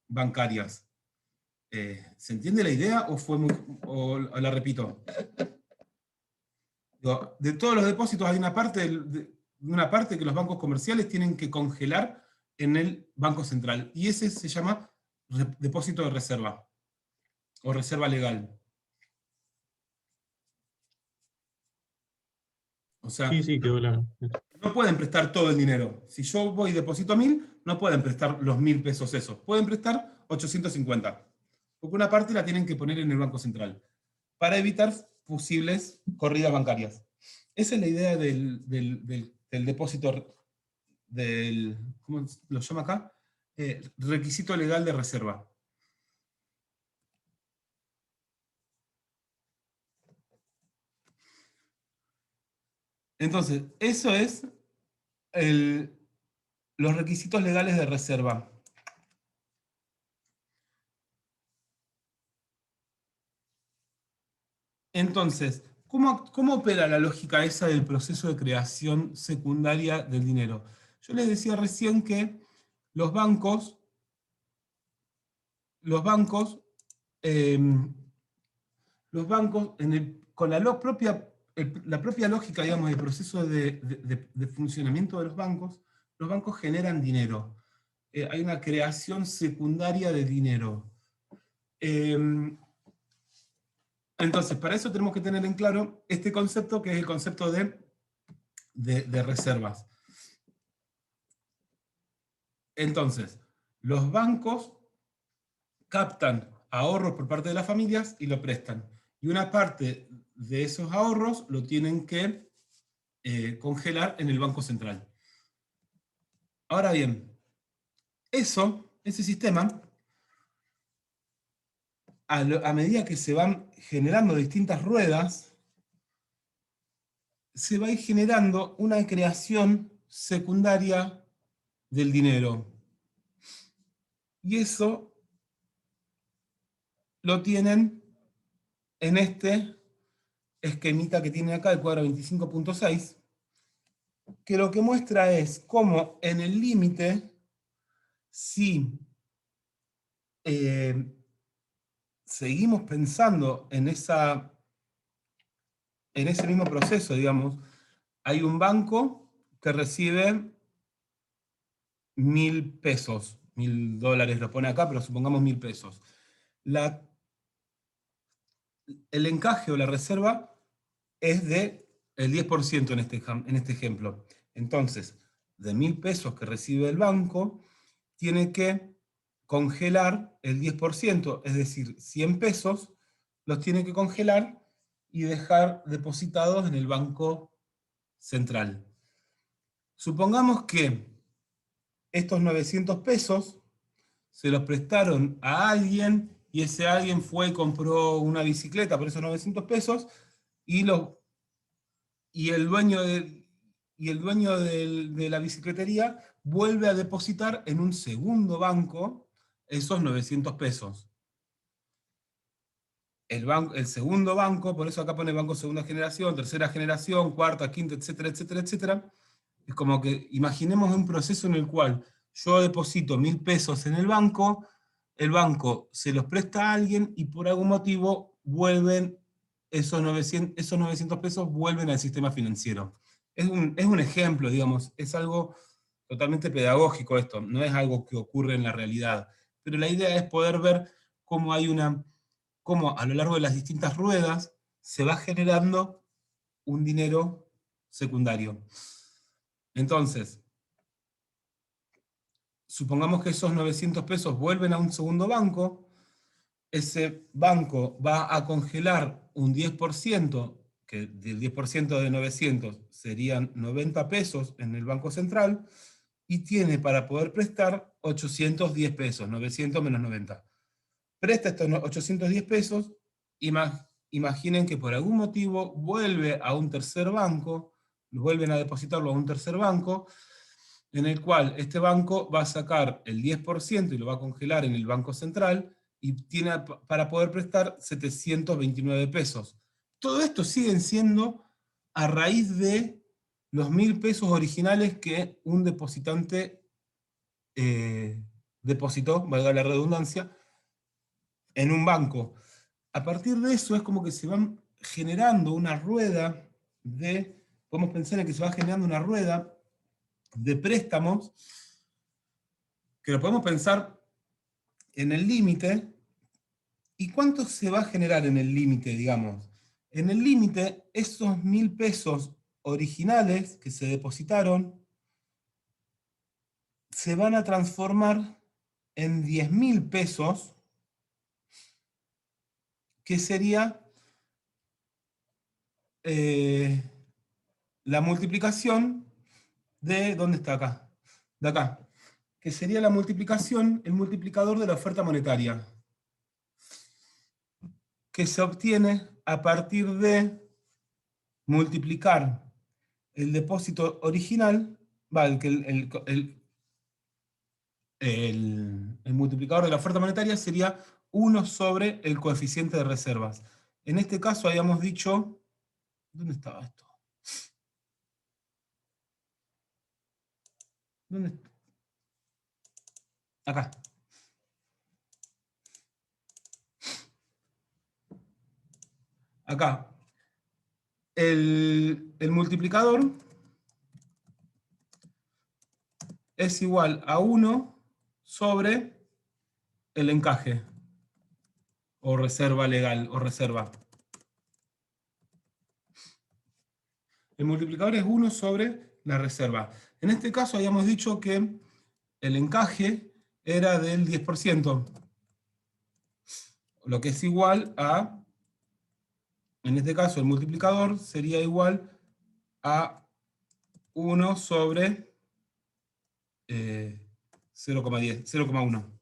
bancarias. ¿Se entiende la idea o la repito? De todos los depósitos hay una parte que los bancos comerciales tienen que congelar en el Banco Central, y ese se llama depósito de reserva, o reserva legal. O sea, Sí, quedó claro. no pueden prestar todo el dinero. Si yo voy y deposito 1.000, no pueden prestar los 1.000 pesos esos. Pueden prestar 850. Porque una parte la tienen que poner en el Banco Central, para evitar posibles corridas bancarias. Esa es la idea del depósito, ¿cómo lo llama acá? Requisito legal de reserva. Entonces, eso es los requisitos legales de reserva. Entonces, ¿cómo opera la lógica esa del proceso de creación secundaria del dinero? Yo les decía recién que los bancos los bancos, con la propia lógica, digamos, del proceso de funcionamiento de los bancos generan dinero. Hay una creación secundaria de dinero. Entonces, para eso tenemos que tener en claro este concepto, que es el concepto de reservas. Entonces, los bancos captan ahorros por parte de las familias y lo prestan. Y una parte de esos ahorros lo tienen que congelar en el Banco Central. Ahora bien, ese sistema, a medida que se van generando distintas ruedas, se va a ir generando una creación secundaria del dinero. Y eso lo tienen en este esquemita que tiene acá, el cuadro 25.6, que lo que muestra es cómo en el límite, si seguimos pensando en ese mismo proceso, digamos, hay un banco que recibe 1.000 pesos, 1.000 dólares lo pone acá, pero supongamos 1.000 pesos. El encaje o la reserva es del 10% en este ejemplo. Entonces, de 1.000 pesos que recibe el banco, tiene que congelar el 10%, es decir, 100 pesos, los tiene que congelar y dejar depositados en el Banco Central. Supongamos que estos 900 pesos se los prestaron a alguien y ese alguien fue y compró una bicicleta por esos 900 pesos y el dueño de la bicicletería vuelve a depositar en un segundo banco esos 900 pesos. El segundo banco, por eso acá pone banco segunda generación, tercera generación, cuarta, quinta, etcétera, etcétera, etcétera. Es como que imaginemos un proceso en el cual yo deposito 1.000 pesos en el banco se los presta a alguien y por algún motivo vuelven esos 900 pesos vuelven al sistema financiero. Es un ejemplo, digamos, es algo totalmente pedagógico esto, no es algo que ocurre en la realidad, pero la idea es poder ver cómo cómo a lo largo de las distintas ruedas se va generando un dinero secundario. Entonces, supongamos que esos 900 pesos vuelven a un segundo banco, ese banco va a congelar un 10%, que del 10% de 900 serían 90 pesos en el Banco Central, y tiene para poder prestar 810 pesos, 900 menos 90. Presta estos 810 pesos, imaginen que por algún motivo vuelve a un tercer banco, vuelven a depositarlo a un tercer banco, en el cual este banco va a sacar el 10% y lo va a congelar en el Banco Central, y tiene para poder prestar 729 pesos. Todo esto siguen siendo a raíz de los 1.000 pesos originales que un depositante depositó, valga la redundancia, en un banco. A partir de eso es como que se van generando una rueda podemos pensar en que se va generando una rueda de préstamos, que lo podemos pensar en el límite. ¿Y cuánto se va a generar en el límite, digamos? En el límite, esos 1.000 pesos originales que se depositaron se van a transformar en 10.000 pesos, que sería la multiplicación de, ¿dónde está acá? De acá, que sería la multiplicación, el multiplicador de la oferta monetaria, que se obtiene a partir de multiplicar el depósito original, el multiplicador de la oferta monetaria sería 1 sobre el coeficiente de reservas. En este caso habíamos dicho, ¿dónde estaba esto? ¿Dónde está? Acá. acá, el multiplicador es igual a 1 sobre el encaje, o reserva legal, o reserva. El multiplicador es 1 sobre la reserva. En este caso habíamos dicho que el encaje era del 10%, lo que es igual a, en este caso el multiplicador sería igual a 1 sobre 0,1.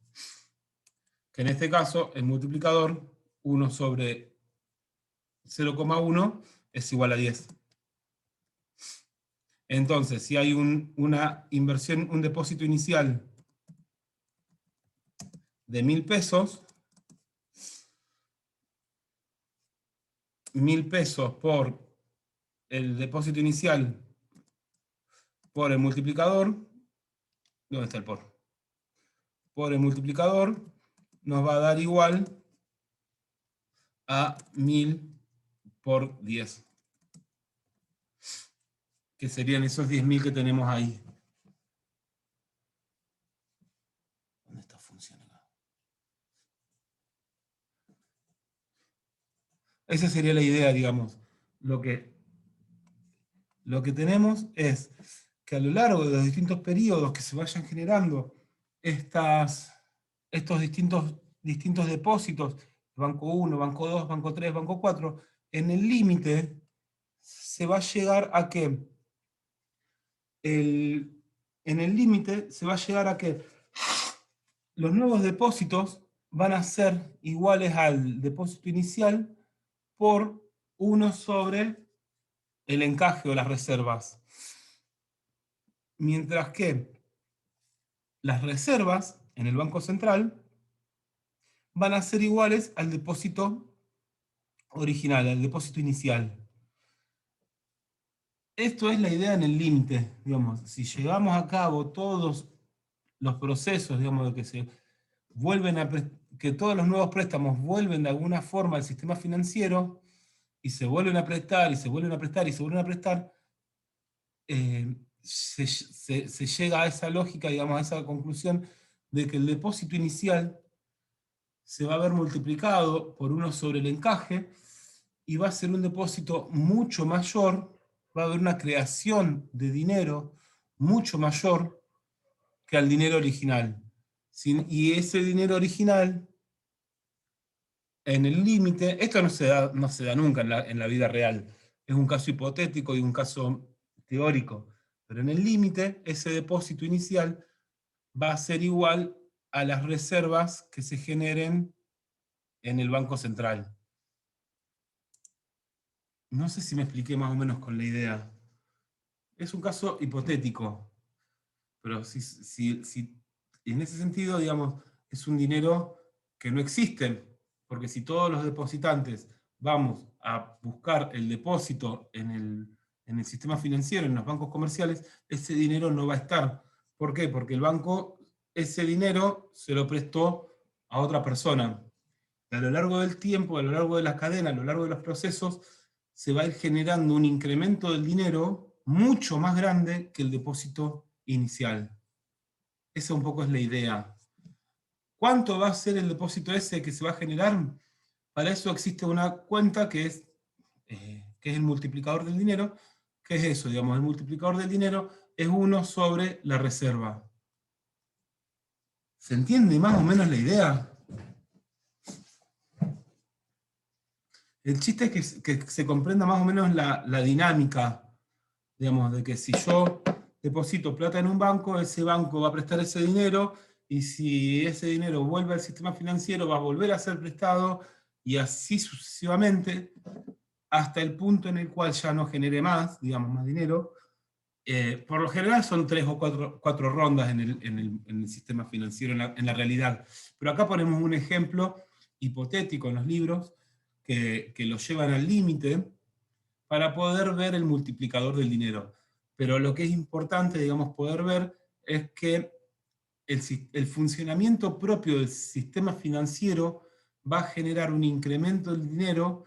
Que en este caso el multiplicador 1 sobre 0,1 es igual a 10. Entonces, si hay una inversión, un depósito inicial de 1.000 pesos, 1.000 pesos por el depósito inicial por el multiplicador, ¿dónde está el por? Por el multiplicador nos va a dar igual a 1.000 por 10. Que serían esos 10.000 que tenemos ahí. ¿Dónde está funcionando? Esa sería la idea, digamos. Lo que tenemos es que a lo largo de los distintos periodos que se vayan generando estos distintos depósitos, banco 1, banco 2, banco 3, banco 4, en el límite se va a llegar a que en el límite se va a llegar a que los nuevos depósitos van a ser iguales al depósito inicial por 1 sobre el encaje o las reservas. Mientras que las reservas en el Banco Central van a ser iguales al depósito original, al depósito inicial. Esto es la idea en el límite, digamos. Si llevamos a cabo todos los procesos, digamos, de que se vuelven que todos los nuevos préstamos vuelven de alguna forma al sistema financiero, y se vuelven a prestar, y se vuelven a prestar, y se vuelven a prestar, se llega a esa lógica, digamos, a esa conclusión de que el depósito inicial se va a ver multiplicado por 1 sobre el encaje, y va a ser un depósito mucho mayor, va a haber una creación de dinero mucho mayor que al dinero original. Y ese dinero original, en el límite, esto no se da nunca en la vida real, es un caso hipotético y un caso teórico, pero en el límite, ese depósito inicial va a ser igual a las reservas que se generen en el Banco Central. No sé si me expliqué más o menos con la idea. Es un caso hipotético, pero si en ese sentido, digamos, es un dinero que no existe, porque si todos los depositantes vamos a buscar el depósito en el sistema financiero, en los bancos comerciales, ese dinero no va a estar. ¿Por qué? Porque el banco ese dinero se lo prestó a otra persona. A lo largo del tiempo, a lo largo de la cadena, a lo largo de los procesos, se va a ir generando un incremento del dinero mucho más grande que el depósito inicial. Esa un poco es la idea. ¿Cuánto va a ser el depósito ese que se va a generar? Para eso existe una cuenta que es el multiplicador del dinero. ¿Qué es eso? Digamos, el multiplicador del dinero es 1 sobre la reserva. ¿Se entiende más o menos la idea? El chiste es que se comprenda más o menos la dinámica, digamos, de que si yo deposito plata en un banco, ese banco va a prestar ese dinero, y si ese dinero vuelve al sistema financiero, va a volver a ser prestado, y así sucesivamente, hasta el punto en el cual ya no genere más, digamos, más dinero. Por lo general son 3 o 4 rondas en el sistema financiero, en la realidad. Pero acá ponemos un ejemplo hipotético en los libros, que lo llevan al límite para poder ver el multiplicador del dinero. Pero lo que es importante, digamos, poder ver es que el funcionamiento propio del sistema financiero va a generar un incremento del dinero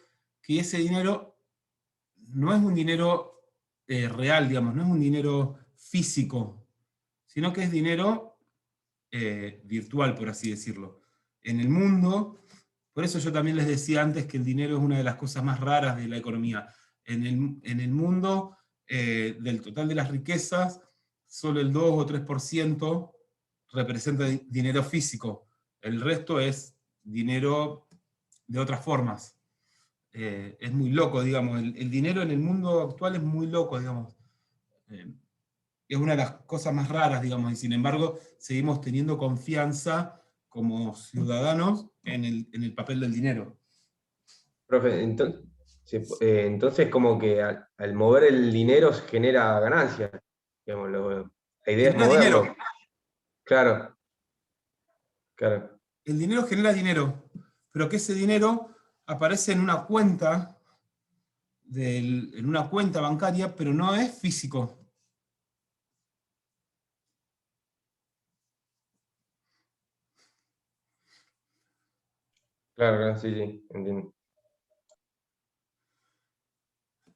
que ese dinero no es un dinero real, digamos, no es un dinero físico, sino que es dinero virtual, por así decirlo. En el mundo, por eso yo también les decía antes que el dinero es una de las cosas más raras de la economía. En el mundo, del total de las riquezas, solo el 2 o 3% representa dinero físico. El resto es dinero de otras formas. Es muy loco, digamos. El dinero en el mundo actual es muy loco, digamos. Es una de las cosas más raras, digamos, y sin embargo seguimos teniendo confianza como ciudadanos en el papel del dinero. Profe, entonces como que al mover el dinero se genera ganancia. Digamos, la idea es Genera moverlo. dinero. Claro, claro. El dinero genera dinero, pero que ese dinero aparece en una cuenta, en una cuenta bancaria, pero no es físico. Claro, claro, sí, sí, entiendo.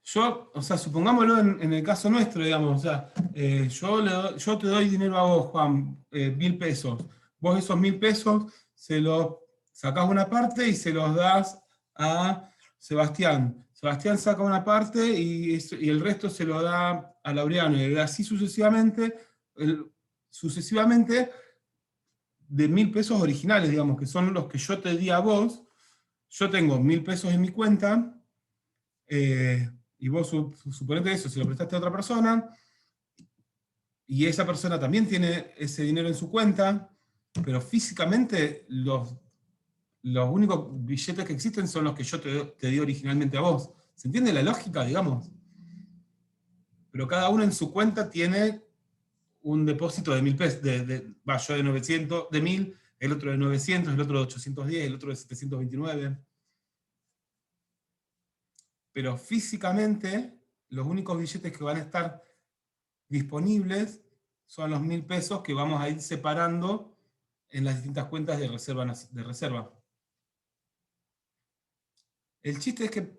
Yo, o sea, supongámoslo en el caso nuestro, digamos, o sea, yo te doy dinero a vos, Juan, 1.000 pesos. Vos esos 1.000 pesos se los sacás una parte y se los das a Sebastián. Sebastián saca una parte y el resto se lo da a Laureano, y así sucesivamente, sucesivamente de 1.000 pesos originales, digamos, que son los que yo te di a vos. Yo tengo 1.000 pesos en mi cuenta, y vos suponete eso, se lo prestaste a otra persona, y esa persona también tiene ese dinero en su cuenta, pero físicamente los únicos billetes que existen son los que yo te di originalmente a vos. ¿Se entiende la lógica, digamos? Pero cada uno en su cuenta tiene un depósito de 1.000 pesos, yo de 900, de 1.000, el otro de 900, el otro de 810, el otro de 729. Pero físicamente, los únicos billetes que van a estar disponibles son los 1.000 pesos que vamos a ir separando en las distintas cuentas de reserva. El chiste es que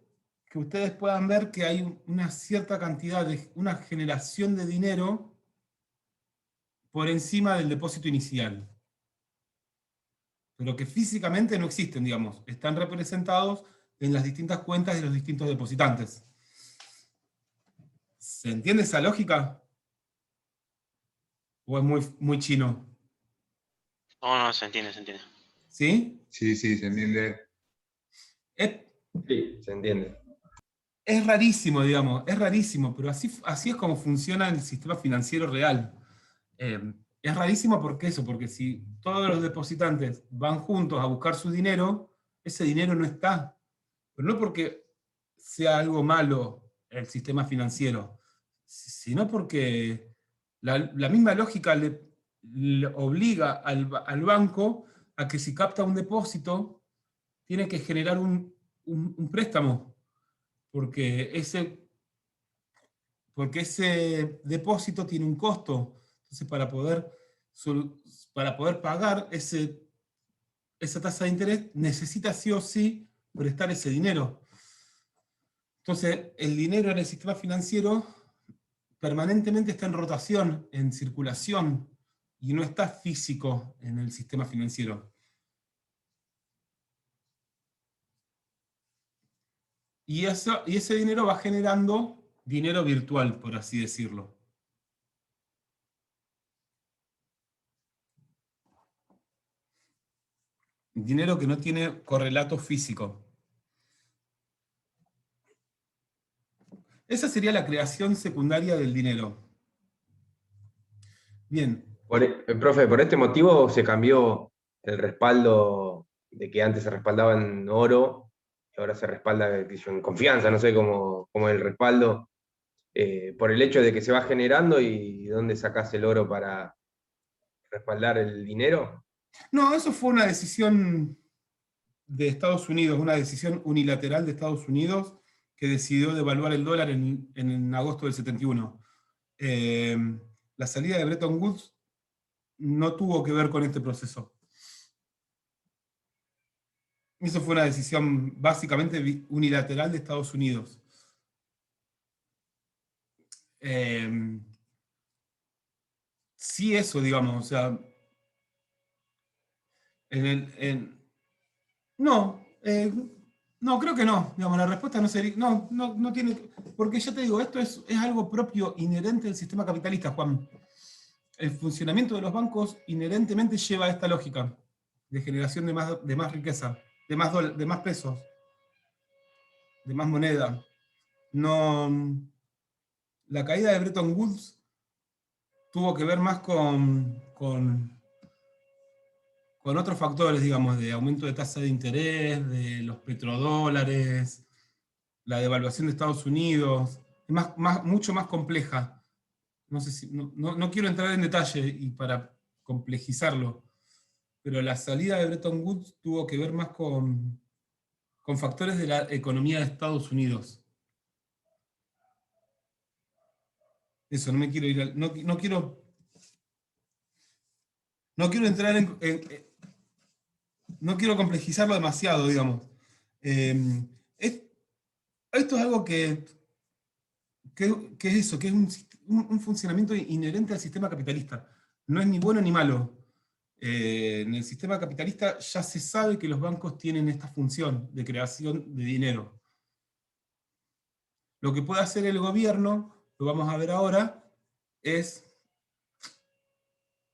ustedes puedan ver que hay una cierta cantidad, una generación de dinero por encima del depósito inicial, pero que físicamente no existen, digamos, están representados en las distintas cuentas de los distintos depositantes. ¿Se entiende esa lógica? ¿O es muy chino? No, se entiende, se entiende. ¿Sí? Sí, sí, se entiende. Sí, se entiende. Es rarísimo, digamos, es rarísimo, pero así es como funciona el sistema financiero real. Es rarísimo porque si todos los depositantes van juntos a buscar su dinero, ese dinero no está. Pero no porque sea algo malo el sistema financiero, sino porque la misma lógica le obliga al banco a que si capta un depósito, tiene que generar un préstamo, porque ese depósito tiene un costo. Entonces, para poder pagar esa tasa de interés, necesita sí o sí prestar ese dinero. Entonces, el dinero en el sistema financiero permanentemente está en rotación, en circulación, y no está físico en el sistema financiero. Y ese dinero va generando dinero virtual, por así decirlo. Dinero que no tiene correlato físico. Esa sería la creación secundaria del dinero. Bien. Profe, por este motivo se cambió el respaldo de que antes se respaldaba en oro y ahora se respalda en confianza, no sé cómo es el respaldo, por el hecho de que se va generando y dónde sacás el oro para respaldar el dinero. No, eso fue una decisión de Estados Unidos, una decisión unilateral de Estados Unidos que decidió devaluar el dólar en agosto del 71. La salida de Bretton Woods no tuvo que ver con este proceso. Eso fue una decisión básicamente unilateral de Estados Unidos. Sí, eso, digamos, o sea, no, no, creo que no, digamos, la respuesta no sería, no tiene, porque ya te digo, esto es algo propio, inherente del sistema capitalista, Juan. El funcionamiento de los bancos inherentemente lleva a esta lógica de generación de más riqueza, de más pesos, de más moneda. No, la caída de Bretton Woods tuvo que ver más con otros factores, digamos, de aumento de tasa de interés, de los petrodólares, la devaluación de Estados Unidos, es mucho más compleja. No sé si, no quiero entrar en detalle y para complejizarlo, pero la salida de Bretton Woods tuvo que ver más con factores de la economía de Estados Unidos. Eso, no me quiero ir al, no quiero entrar no quiero complejizarlo demasiado, digamos. Es- Esto es algo que es eso, que es un funcionamiento inherente al sistema capitalista. No es ni bueno ni malo. En el sistema capitalista ya se sabe que los bancos tienen esta función de creación de dinero. Lo que puede hacer el gobierno, lo vamos a ver ahora, es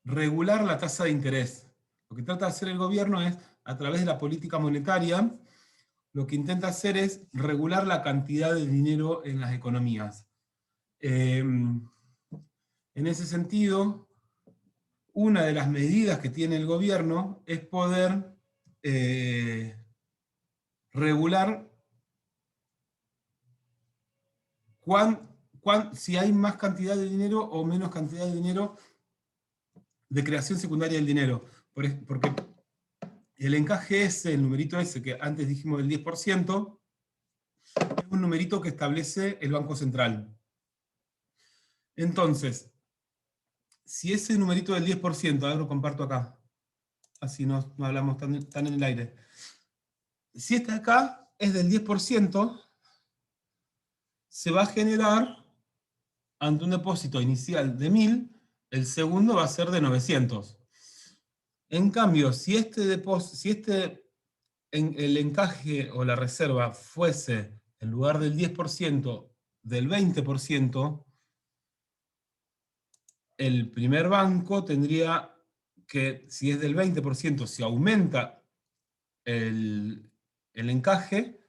regular la tasa de interés. Lo que trata de hacer el gobierno es, a través de la política monetaria, lo que intenta hacer es regular la cantidad de dinero en las economías. En ese sentido, una de las medidas que tiene el gobierno es poder regular si hay más cantidad de dinero o menos cantidad de dinero de creación secundaria del dinero. Porque el encaje ese, el numerito ese que antes dijimos del 10%, es un numerito que establece el Banco Central. Entonces, si ese numerito del 10%, ahora lo comparto acá, así no hablamos tan en el aire. Si este acá es del 10%, se va a generar, ante un depósito inicial de 1000, el segundo va a ser de 900. En cambio, si el encaje o la reserva fuese, en lugar del 10%, del 20%, el primer banco tendría que, si es del 20%, si aumenta el encaje,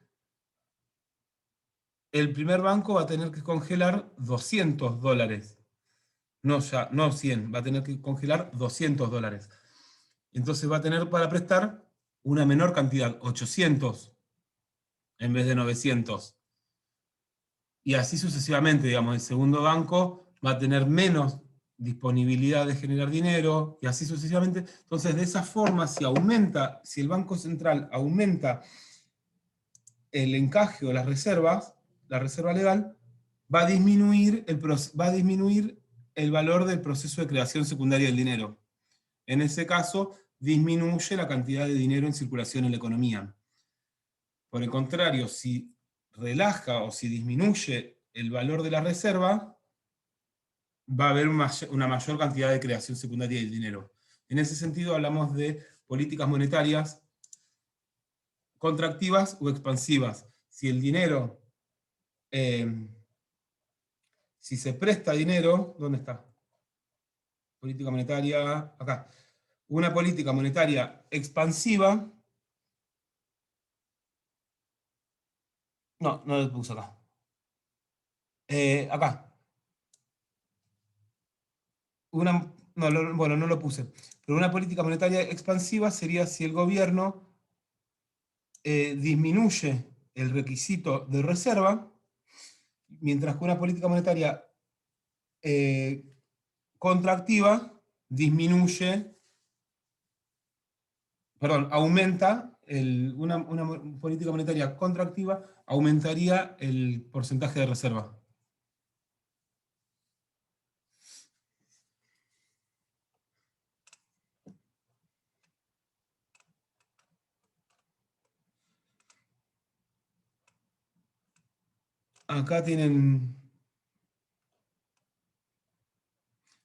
el primer banco va a tener que congelar $200. No 100, va a tener que congelar $200. Entonces va a tener para prestar una menor cantidad, 800 en vez de 900. Y así sucesivamente, digamos, el segundo banco va a tener menos disponibilidad de generar dinero, y así sucesivamente. Entonces, de esa forma, si el Banco Central aumenta el encaje o las reservas, la reserva legal, va a disminuir el valor del proceso de creación secundaria del dinero. En ese caso, disminuye la cantidad de dinero en circulación en la economía. Por el contrario, si relaja o si disminuye el valor de la reserva, va a haber una mayor cantidad de creación secundaria del dinero. En ese sentido, hablamos de políticas monetarias contractivas o expansivas. Si el dinero, si se presta dinero, ¿dónde está? Política monetaria, acá. Una política monetaria expansiva, no lo puse acá. Acá. Bueno, no lo puse. Pero una política monetaria expansiva sería si el gobierno disminuye el requisito de reserva, mientras que una política monetaria contractiva disminuye, perdón, aumenta, una política monetaria contractiva aumentaría el porcentaje de reserva. acá tienen...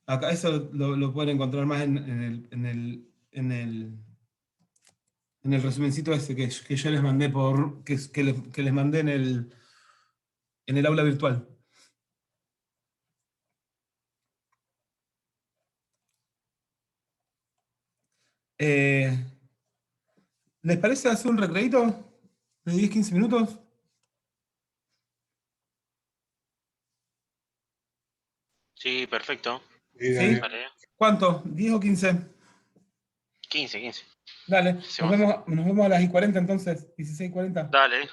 Acá eso lo pueden encontrar más en el resumencito ese que yo les mandé que les mandé en el aula virtual. ¿Les parece hacer un recreito de 10-15 minutos? Sí, perfecto. Sí, dale. Dale. ¿Cuánto? ¿10 o 15? 15. Dale, nos Hacemos. vemos a las 40 entonces, 16:40. Dale,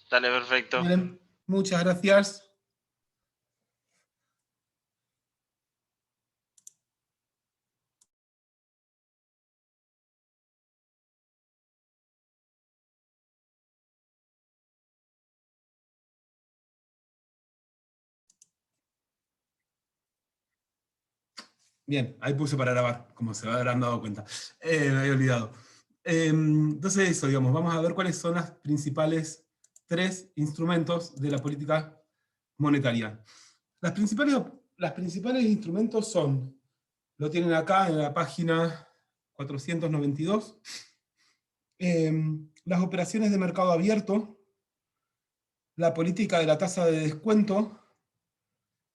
perfecto. Dale, muchas gracias. Bien, ahí puse para grabar, como se habrán dado cuenta. Me había olvidado. Entonces eso, digamos, vamos a ver cuáles son las principales 3 instrumentos de la política monetaria. Las principales instrumentos son, lo tienen acá en la página 492, las operaciones de mercado abierto, la política de la tasa de descuento,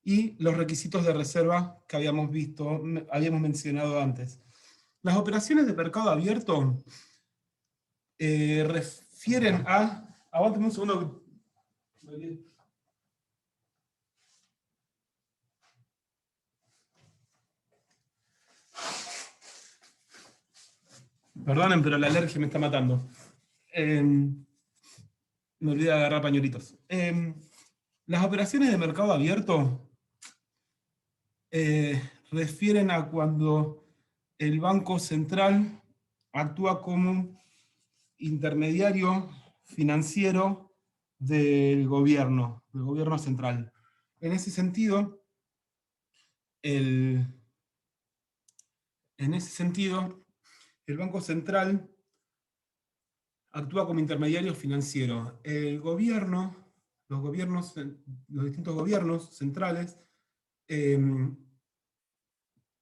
y los requisitos de reserva que habíamos mencionado antes. Las operaciones de mercado abierto refieren a... Aguántame un segundo. Perdonen, pero la alergia me está matando. Me olvidé de agarrar pañuelitos. Las operaciones de mercado abierto refieren a cuando el Banco Central actúa como intermediario financiero del gobierno central. En ese sentido, el Banco Central actúa como intermediario financiero. El gobierno, los distintos gobiernos centrales,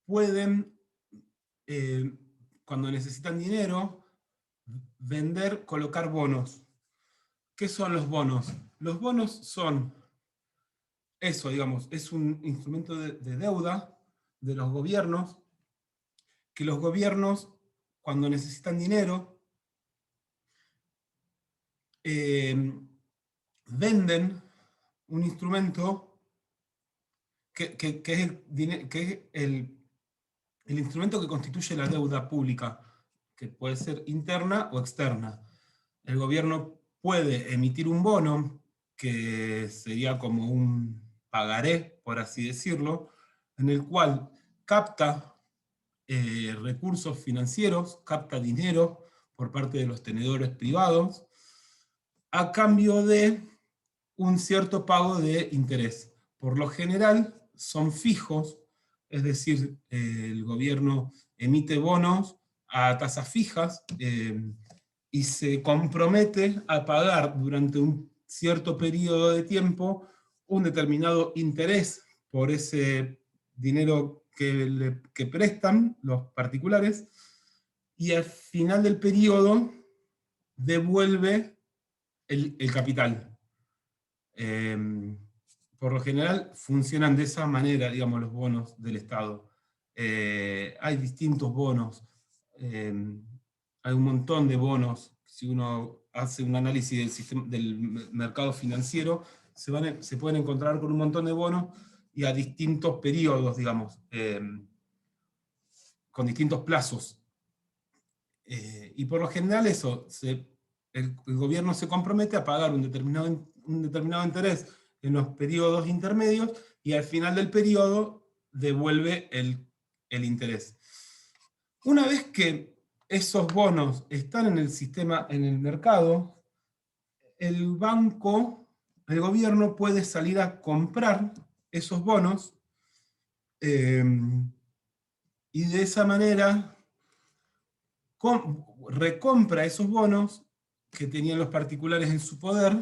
pueden, cuando necesitan dinero, colocar bonos. ¿Qué son los bonos? Los bonos son eso, digamos, es un instrumento de deuda de los gobiernos, que los gobiernos, cuando necesitan dinero, venden un instrumento que es el instrumento que constituye la deuda pública, que puede ser interna o externa. El gobierno puede emitir un bono, que sería como un pagaré, por así decirlo, en el cual capta recursos financieros, capta dinero por parte de los tenedores privados, a cambio de un cierto pago de interés. Por lo general son fijos, es decir, el gobierno emite bonos a tasas fijas y se compromete a pagar durante un cierto periodo de tiempo un determinado interés por ese dinero que prestan los particulares, y al final del periodo devuelve el capital. Por lo general funcionan de esa manera, digamos, los bonos del Estado. Hay distintos bonos, hay un montón de bonos. Si uno hace un análisis del mercado financiero, se pueden encontrar con un montón de bonos y a distintos periodos, digamos, con distintos plazos. Y por lo general eso, el gobierno se compromete a pagar un determinado interés en los periodos intermedios, y al final del periodo devuelve el interés. Una vez que esos bonos están en el sistema, en el mercado, el gobierno puede salir a comprar esos bonos, y de esa manera recompra esos bonos que tenían los particulares en su poder,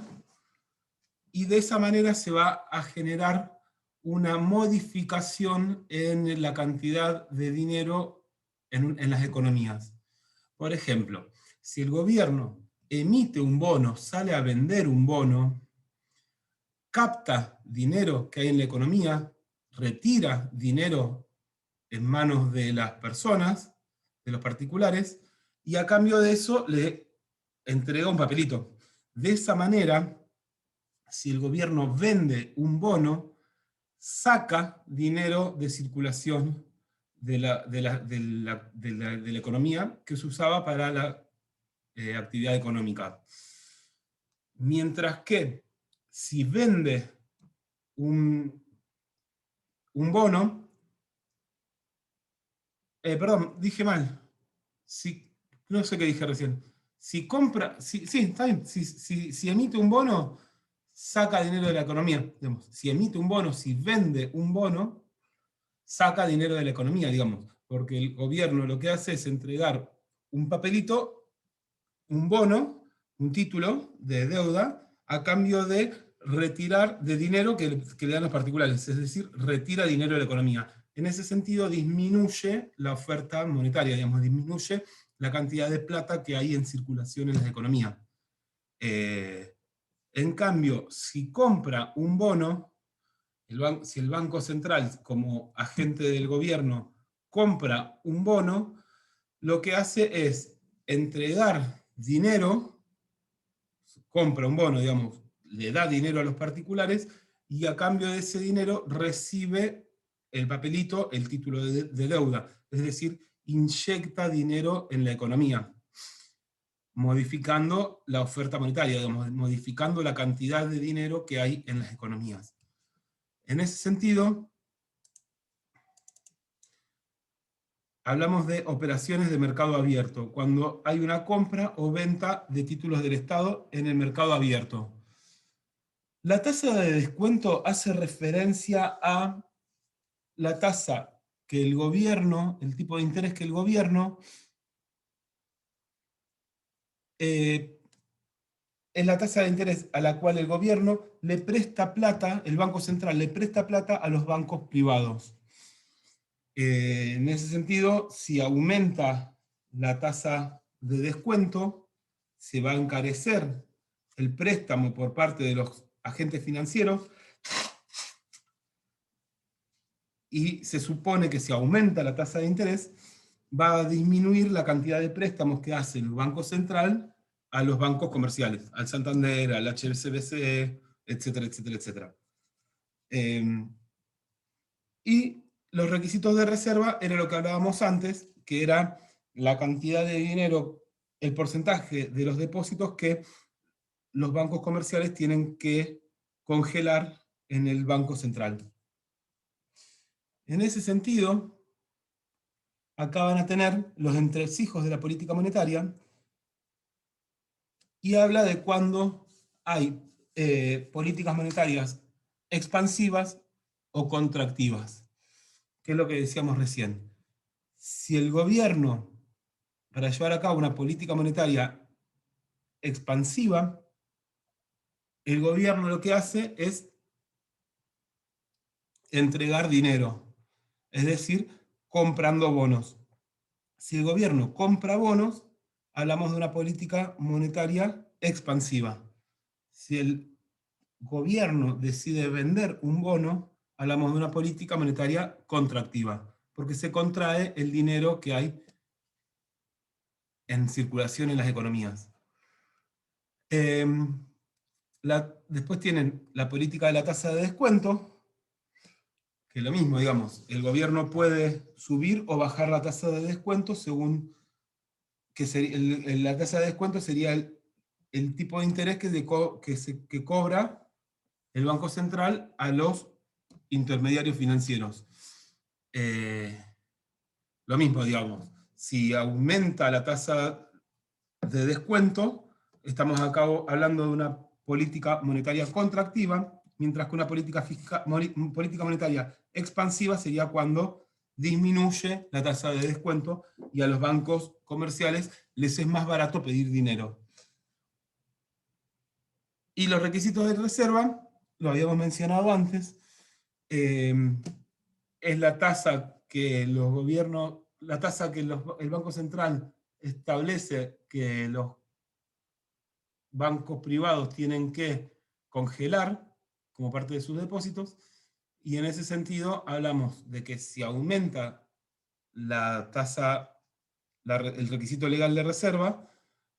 y de esa manera se va a generar una modificación en la cantidad de dinero en las economías. Por ejemplo, si el gobierno emite un bono, sale a vender un bono, capta dinero que hay en la economía, retira dinero en manos de las personas, de los particulares, y a cambio de eso le entrega un papelito. De esa manera, si el gobierno vende un bono, saca dinero de circulación de la economía que se usaba para la actividad económica. Mientras que si vende un bono, perdón, dije mal. No sé qué dije recién. Si compra, sí, está bien. Si emite un bono, saca dinero de la economía. Digamos. Si emite un bono, si vende un bono, saca dinero de la economía, digamos. Porque el gobierno lo que hace es entregar un papelito, un bono, un título de deuda, a cambio de retirar de dinero que le dan los particulares. Es decir, retira dinero de la economía. En ese sentido, disminuye la oferta monetaria, digamos, disminuye la cantidad de plata que hay en circulación en la economía. En cambio, si compra un bono, si el Banco Central, como agente del gobierno, compra un bono, lo que hace es entregar dinero, compra un bono, digamos, le da dinero a los particulares, y a cambio de ese dinero recibe el papelito, el título de deuda, es decir, inyecta dinero en la economía, modificando la oferta monetaria, digamos, modificando la cantidad de dinero que hay en las economías. En ese sentido, hablamos de operaciones de mercado abierto, cuando hay una compra o venta de títulos del Estado en el mercado abierto. La tasa de descuento hace referencia a la tasa que el gobierno, el tipo de interés que el gobierno, es la tasa de interés a la cual el gobierno le presta plata, el Banco Central le presta plata a los bancos privados. En ese sentido, si aumenta la tasa de descuento, se va a encarecer el préstamo por parte de los agentes financieros, y se supone que si aumenta la tasa de interés, va a disminuir la cantidad de préstamos que hace el Banco Central a los bancos comerciales, al Santander, al HSBC, etcétera, etcétera, etcétera. Y los requisitos de reserva era lo que hablábamos antes, que era la cantidad de dinero, el porcentaje de los depósitos que los bancos comerciales tienen que congelar en el Banco Central. En ese sentido, acá van a tener los entresijos de la política monetaria, y habla de cuando hay políticas monetarias expansivas o contractivas, que es lo que decíamos recién. Si el gobierno, para llevar a cabo una política monetaria expansiva, el gobierno lo que hace es entregar dinero, es decir, comprando bonos. Si el gobierno compra bonos, hablamos de una política monetaria expansiva. Si el gobierno decide vender un bono, hablamos de una política monetaria contractiva, porque se contrae el dinero que hay en circulación en las economías. Después tienen la política de la tasa de descuento, que es lo mismo, digamos, el gobierno puede subir o bajar la tasa de descuento según que la tasa de descuento sería el tipo de interés que cobra el Banco Central a los intermediarios financieros. Lo mismo, digamos, si aumenta la tasa de descuento, estamos acá hablando de una política monetaria contractiva, mientras que una política monetaria expansiva sería cuando disminuye la tasa de descuento y a los bancos comerciales les es más barato pedir dinero. Y los requisitos de reserva, lo habíamos mencionado antes, es la tasa que los gobiernos, la tasa que el Banco Central establece que los bancos privados tienen que congelar como parte de sus depósitos, y en ese sentido hablamos de que si aumenta la tasa, el requisito legal de reserva,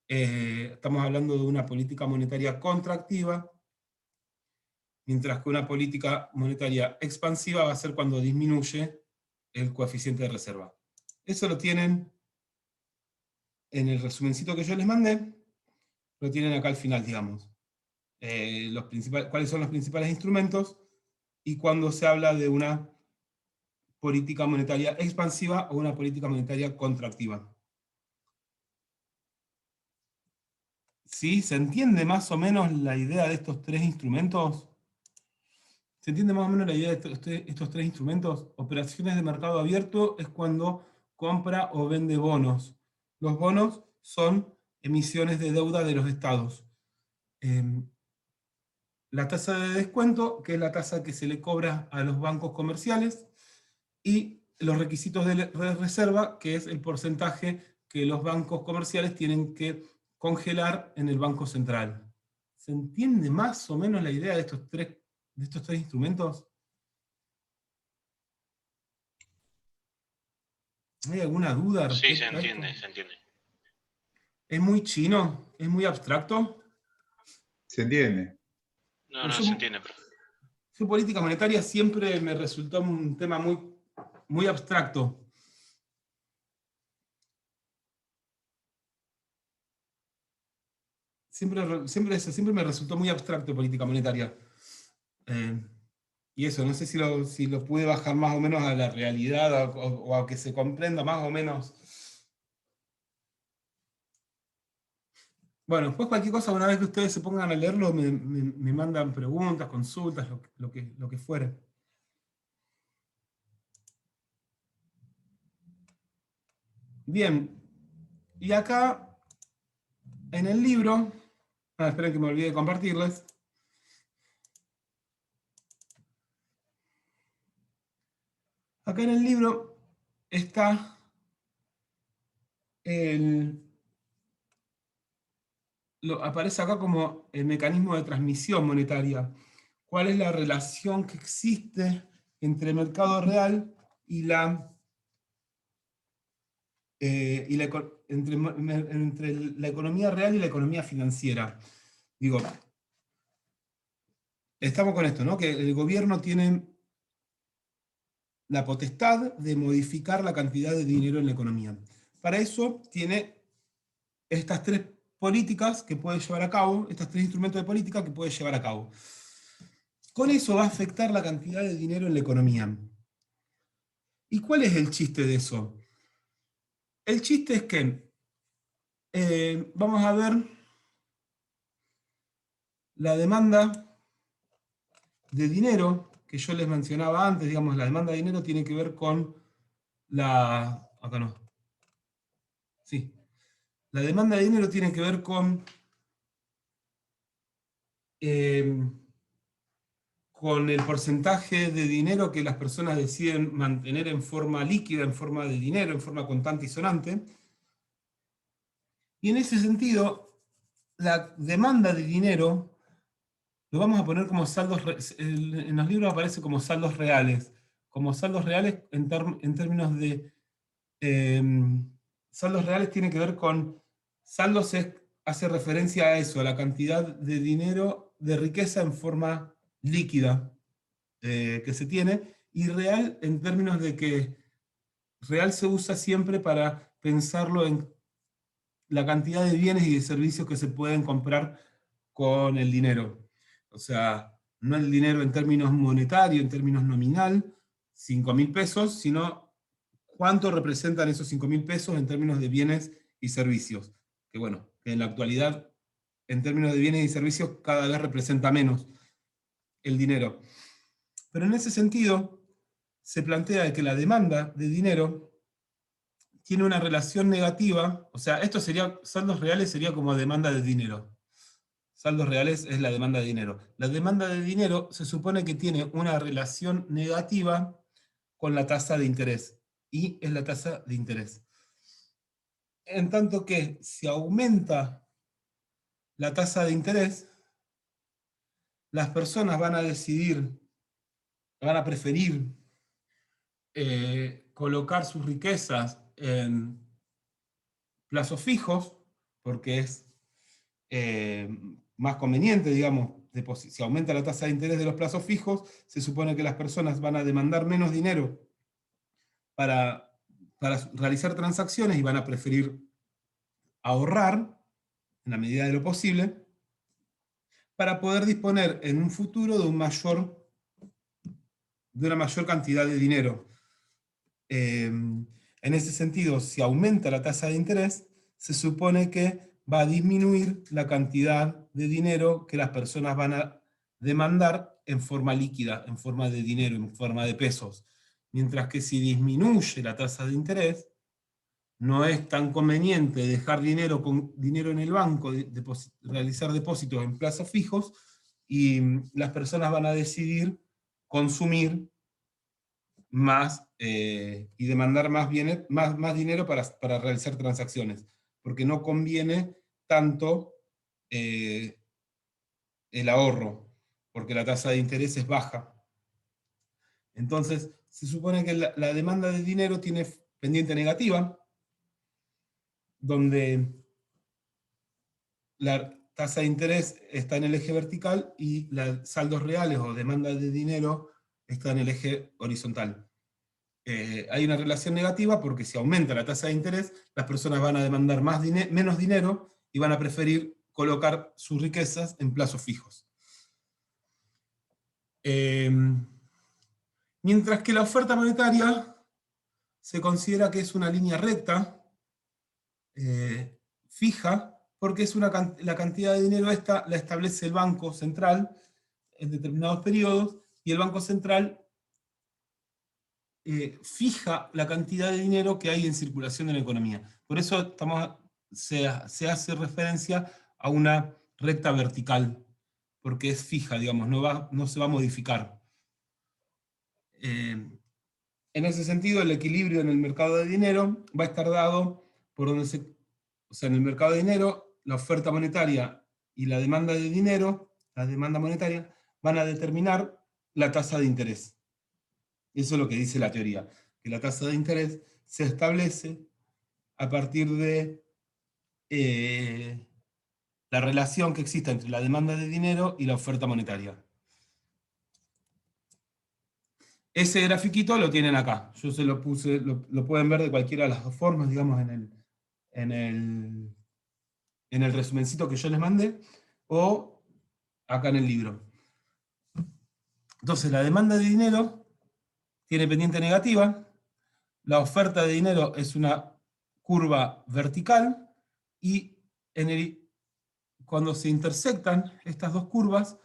estamos hablando de una política monetaria contractiva, mientras que una política monetaria expansiva va a ser cuando disminuye el coeficiente de reserva. Eso lo tienen en el resumencito que yo les mandé, lo tienen acá al final, digamos. Cuáles son los principales instrumentos, y cuando se habla de una política monetaria expansiva o una política monetaria contractiva. ¿Sí? ¿Se entiende más o menos la idea de estos tres instrumentos? ¿Se entiende más o menos la idea de estos tres instrumentos? Operaciones de mercado abierto es cuando compra o vende bonos. Los bonos son emisiones de deuda de los estados. La tasa de descuento, que es la tasa que se le cobra a los bancos comerciales, y los requisitos de reserva, que es el porcentaje que los bancos comerciales tienen que congelar en el Banco Central. ¿Se entiende más o menos la idea de estos tres instrumentos? ¿Hay alguna duda? Sí, se respecto a esto? entiende, se entiende. ¿Es muy chino? ¿Es muy abstracto? ¿Se entiende? No, no, se entiende, profe. Su política monetaria siempre me resultó un tema muy abstracto. Siempre me resultó muy abstracto política monetaria. Y eso, no sé si lo pude bajar más o menos a la realidad o a que se comprenda más o menos. Bueno, después cualquier cosa, una vez que ustedes se pongan a leerlo, me mandan preguntas, consultas, lo que fuere. Bien, y acá, en el libro, esperen que me olvide de compartirles. Acá en el libro está aparece acá como el mecanismo de transmisión monetaria. ¿Cuál es la relación que existe entre el mercado real y entre la economía real y la economía financiera? Digo, estamos con esto, ¿no? Que el gobierno tiene la potestad de modificar la cantidad de dinero en la economía. Para eso tiene estas tres políticas que puede llevar a cabo, estos tres instrumentos de política que puede llevar a cabo. Con eso va a afectar la cantidad de dinero en la economía. ¿Y cuál es el chiste de eso? El chiste es que vamos a ver la demanda de dinero que yo les mencionaba antes. Digamos, la demanda de dinero tiene que ver con acá no. Sí. La demanda de dinero tiene que ver con el porcentaje de dinero que las personas deciden mantener en forma líquida, en forma de dinero, en forma contante y sonante. Y en ese sentido, la demanda de dinero lo vamos a poner como saldos, en los libros aparece como saldos reales en términos de... saldos reales tiene que ver con... Saldos hace referencia a eso, a la cantidad de dinero, de riqueza en forma líquida que se tiene, y real en términos de que real se usa siempre para pensarlo en la cantidad de bienes y de servicios que se pueden comprar con el dinero. O sea, no el dinero en términos monetarios, en términos nominal, 5.000 pesos, sino cuánto representan esos 5.000 pesos en términos de bienes y servicios. Que bueno, que en la actualidad, en términos de bienes y servicios, cada vez representa menos el dinero. Pero en ese sentido, se plantea que la demanda de dinero tiene una relación negativa, o sea, esto sería, saldos reales sería como demanda de dinero. saldos reales es la demanda de dinero. La demanda de dinero se supone que tiene una relación negativa con la tasa de interés, y es la tasa de interés. En tanto que si aumenta la tasa de interés, las personas van a decidir, van a preferir colocar sus riquezas en plazos fijos, porque es más conveniente, digamos, si aumenta la tasa de interés de los plazos fijos, se supone que las personas van a demandar menos dinero para realizar transacciones y van a preferir ahorrar en la medida de lo posible para poder disponer en un futuro de una mayor cantidad de dinero. En ese sentido, si aumenta la tasa de interés, se supone que va a disminuir la cantidad de dinero que las personas van a demandar en forma líquida, en forma de dinero, en forma de pesos. Mientras que si disminuye la tasa de interés, no es tan conveniente dejar dinero en el banco, realizar depósitos en plazos fijos, y las personas van a decidir consumir más y demandar más dinero para realizar transacciones, porque no conviene tanto el ahorro, porque la tasa de interés es baja. Entonces, se supone que la demanda de dinero tiene pendiente negativa, donde la tasa de interés está en el eje vertical y los saldos reales o demanda de dinero está en el eje horizontal. Hay una relación negativa porque si aumenta la tasa de interés, las personas van a demandar menos dinero y van a preferir colocar sus riquezas en plazos fijos. Mientras que la oferta monetaria se considera que es una línea recta, fija, porque es la cantidad de dinero esta la establece el Banco Central en determinados periodos, y el Banco Central fija la cantidad de dinero que hay en circulación en la economía. Por eso se hace referencia a una recta vertical, porque es fija, digamos, no se va a modificar. En ese sentido, el equilibrio en el mercado de dinero va a estar dado por donde o sea, en el mercado de dinero, la oferta monetaria y la demanda de dinero, la demanda monetaria, van a determinar la tasa de interés. Eso es lo que dice la teoría, que la tasa de interés se establece a partir de la relación que existe entre la demanda de dinero y la oferta monetaria. Ese grafiquito lo tienen acá. Yo se lo puse, lo pueden ver de cualquiera de las dos formas, digamos, en el resumencito que yo les mandé, o acá en el libro. Entonces, la demanda de dinero tiene pendiente negativa, la oferta de dinero es una curva vertical, y cuando se intersectan estas dos curvas,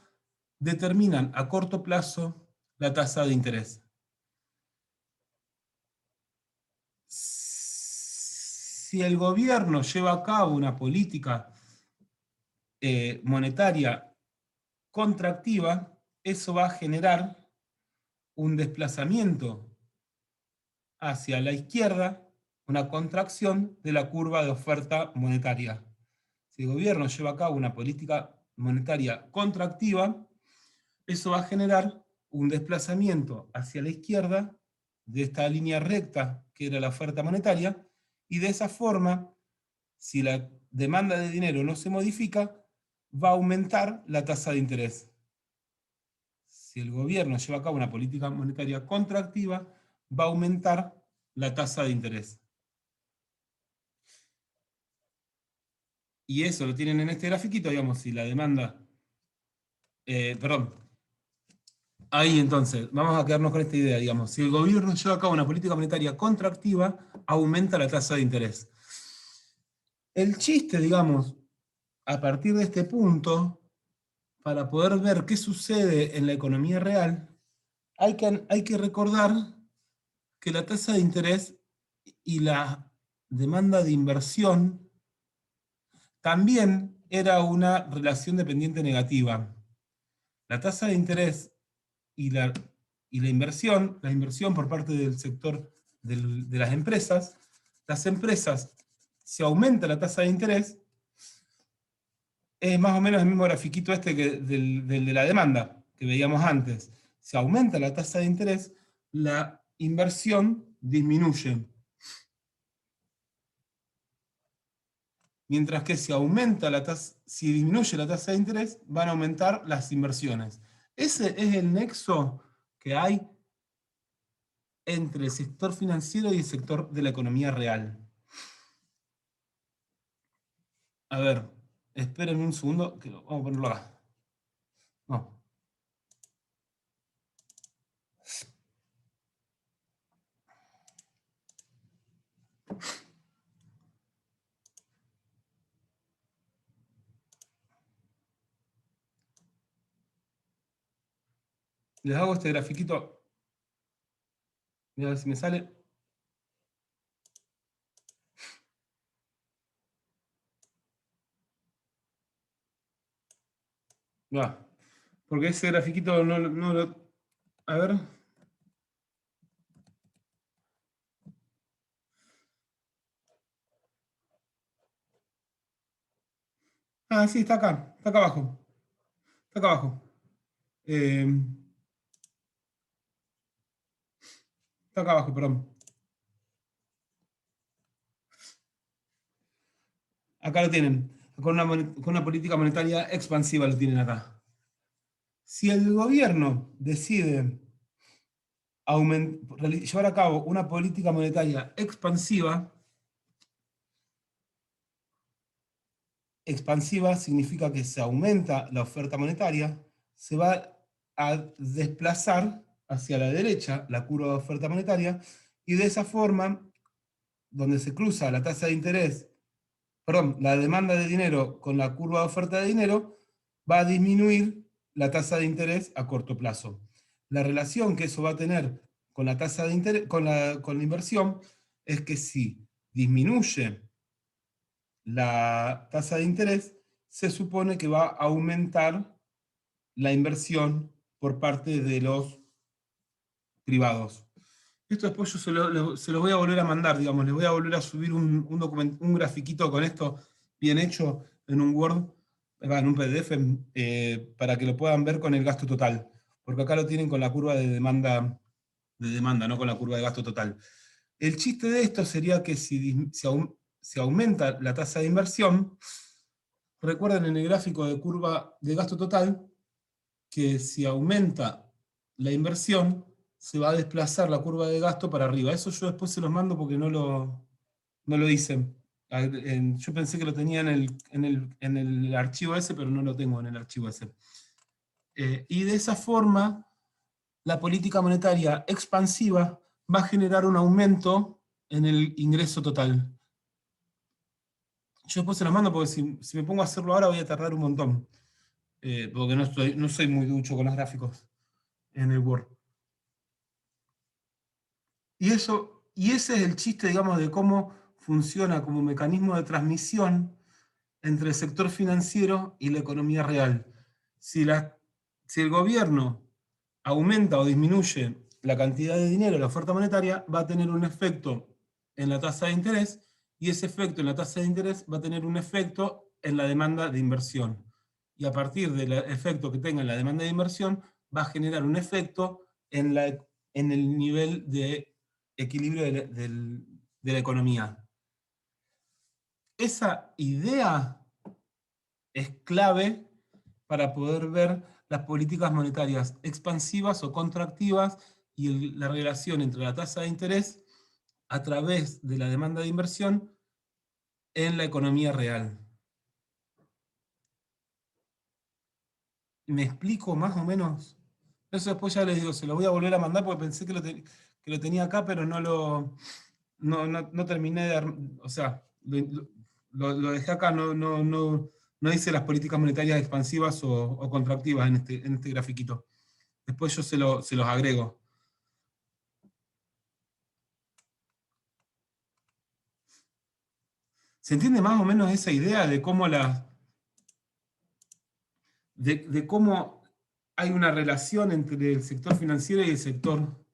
determinan a corto plazo la tasa de interés. Si el gobierno lleva a cabo una política monetaria contractiva, eso va a generar un desplazamiento hacia la izquierda, una contracción de la curva de oferta monetaria. Si el gobierno lleva a cabo una política monetaria contractiva, eso va a generar un desplazamiento hacia la izquierda de esta línea recta que era la oferta monetaria, y de esa forma, si la demanda de dinero no se modifica, va a aumentar la tasa de interés. Si el gobierno lleva a cabo una política monetaria contractiva, va a aumentar la tasa de interés. Y eso lo tienen en este grafiquito, digamos, si la demanda... Ahí entonces, vamos a quedarnos con esta idea, digamos, si el gobierno lleva a cabo una política monetaria contractiva, aumenta la tasa de interés. El chiste, digamos, a partir de este punto, para poder ver qué sucede en la economía real, hay que recordar que la tasa de interés y la demanda de inversión también era una relación dependiente negativa. La tasa de interés y la inversión por parte del sector de las empresas, si aumenta la tasa de interés, es más o menos el mismo grafiquito del de la demanda que veíamos antes. Si aumenta la tasa de interés, la inversión disminuye. Mientras que si disminuye la tasa de interés, van a aumentar las inversiones. Ese es el nexo que hay entre el sector financiero y el sector de la economía real. A ver, esperen un segundo, que vamos a ponerlo acá. No. Les hago este grafiquito. Voy a ver si me sale. Va. Porque ese grafiquito no lo... A ver. Ah, sí, está acá. Está acá abajo. Está acá abajo. Está acá abajo, perdón. Acá lo tienen. Con una política monetaria expansiva lo tienen acá. Si el gobierno decide llevar a cabo una política monetaria expansiva significa que se aumenta la oferta monetaria, se va a desplazar hacia la derecha la curva de oferta monetaria, y de esa forma, donde se cruza la tasa de interés, perdón, la demanda de dinero con la curva de oferta de dinero, va a disminuir la tasa de interés a corto plazo. La relación que eso va a tener con la tasa de interés, con la inversión, es que si disminuye la tasa de interés, se supone que va a aumentar la inversión por parte de los privados. Esto después yo se lo voy a volver a mandar, digamos, les voy a volver a subir un grafiquito con esto bien hecho en un Word, en un PDF, para que lo puedan ver con el gasto total. Porque acá lo tienen con la curva de demanda, no con la curva de gasto total. El chiste de esto sería que si aumenta la tasa de inversión, recuerden en el gráfico de curva de gasto total, que si aumenta la inversión, se va a desplazar la curva de gasto para arriba. Eso yo después se los mando porque no lo hice. Yo pensé que lo tenía en el archivo ese, pero no lo tengo en el archivo ese. Y de esa forma, la política monetaria expansiva va a generar un aumento en el ingreso total. Yo después se los mando porque si me pongo a hacerlo ahora voy a tardar un montón. Porque no soy muy ducho con los gráficos en el Word. Y ese es el chiste, digamos, de cómo funciona como mecanismo de transmisión entre el sector financiero y la economía real. Si el gobierno aumenta o disminuye la cantidad de dinero, la oferta monetaria, va a tener un efecto en la tasa de interés, y ese efecto en la tasa de interés va a tener un efecto en la demanda de inversión. Y a partir del efecto que tenga en la demanda de inversión, va a generar un efecto en el nivel de equilibrio de la economía. Esa idea es clave para poder ver las políticas monetarias expansivas o contractivas y la relación entre la tasa de interés a través de la demanda de inversión en la economía real. ¿Me explico más o menos? Eso después ya les digo, se lo voy a volver a mandar porque pensé que lo tenía acá, pero no terminé de... O sea, lo dejé acá, no hice las políticas monetarias expansivas o contractivas en este grafiquito. Después yo se los agrego. ¿Se entiende más o menos esa idea de cómo de cómo hay una relación entre el sector financiero y el sector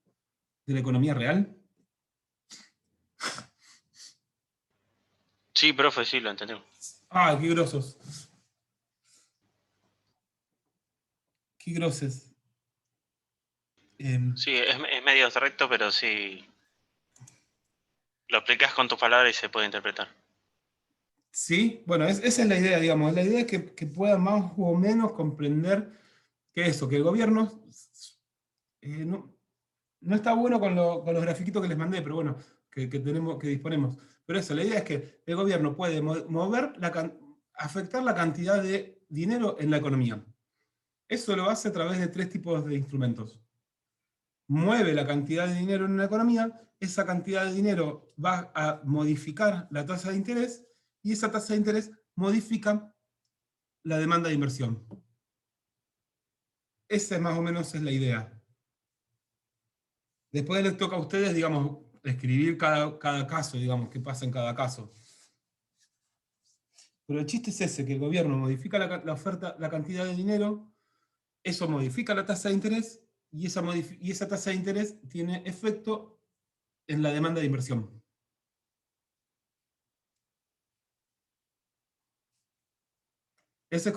de la economía real? Sí, profe, sí, lo entendemos. Ah, qué grosos. Qué groses. Sí, es medio recto, pero sí. Lo explicás con tus palabras y se puede interpretar. Sí, bueno, esa es la idea, digamos. La idea es que pueda más o menos comprender que eso, que el gobierno no está bueno con los grafiquitos que les mandé, pero bueno, que disponemos. Pero eso, la idea es que el gobierno puede mover, afectar la cantidad de dinero en la economía. Eso lo hace a través de 3 tipos de instrumentos. Mueve la cantidad de dinero en una economía, esa cantidad de dinero va a modificar la tasa de interés, y esa tasa de interés modifica la demanda de inversión. Esa más o menos es la idea. Después les toca a ustedes, digamos, escribir cada caso, digamos, qué pasa en cada caso. Pero el chiste es ese, que el gobierno modifica la oferta, la cantidad de dinero, eso modifica la tasa de interés, y esa tasa de interés tiene efecto en la demanda de inversión. Ese es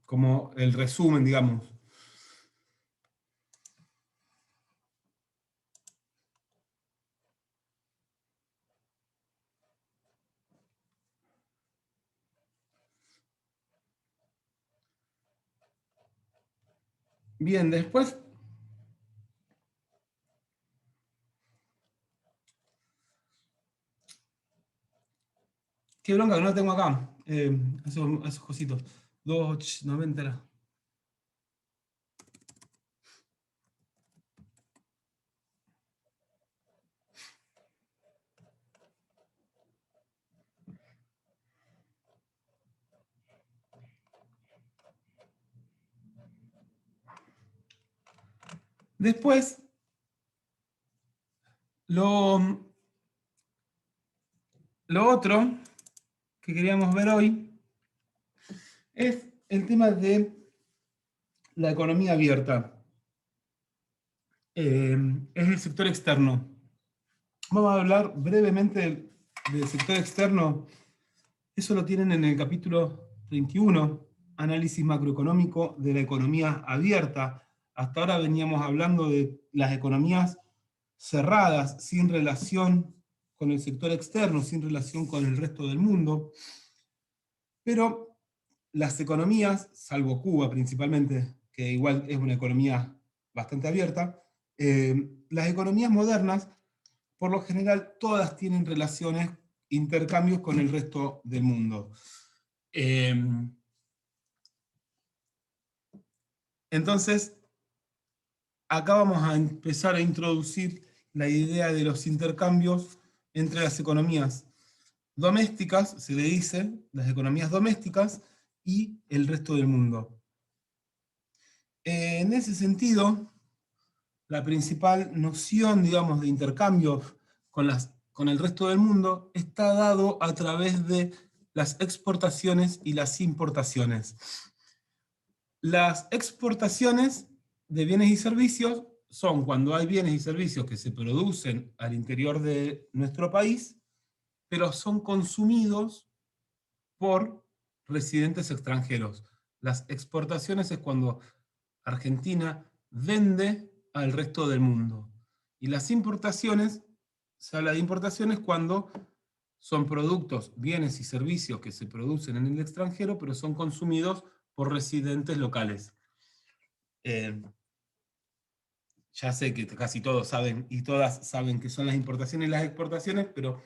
como el resumen, digamos. Bien, después... Qué bronca que no lo tengo acá. Esos cositos. 2,90 era. Después, lo otro que queríamos ver hoy es el tema de la economía abierta. Es el sector externo. Vamos a hablar brevemente del sector externo. Eso lo tienen en el capítulo 31, análisis macroeconómico de la economía abierta. Hasta ahora veníamos hablando de las economías cerradas, sin relación con el sector externo, sin relación con el resto del mundo. Pero las economías, salvo Cuba principalmente, que igual es una economía bastante abierta, las economías modernas, por lo general, todas tienen relaciones, intercambios con el resto del mundo. Entonces, acá vamos a empezar a introducir la idea de los intercambios entre las economías domésticas, se le dice, las economías domésticas, y el resto del mundo. En ese sentido, la principal noción, digamos, de intercambio con el resto del mundo está dado a través de las exportaciones y las importaciones. Las exportaciones de bienes y servicios son cuando hay bienes y servicios que se producen al interior de nuestro país, pero son consumidos por residentes extranjeros. Las exportaciones es cuando Argentina vende al resto del mundo. Y las importaciones, se habla de importaciones cuando son productos, bienes y servicios que se producen en el extranjero, pero son consumidos por residentes locales. Ya sé que casi todos saben y todas saben qué son las importaciones y las exportaciones, pero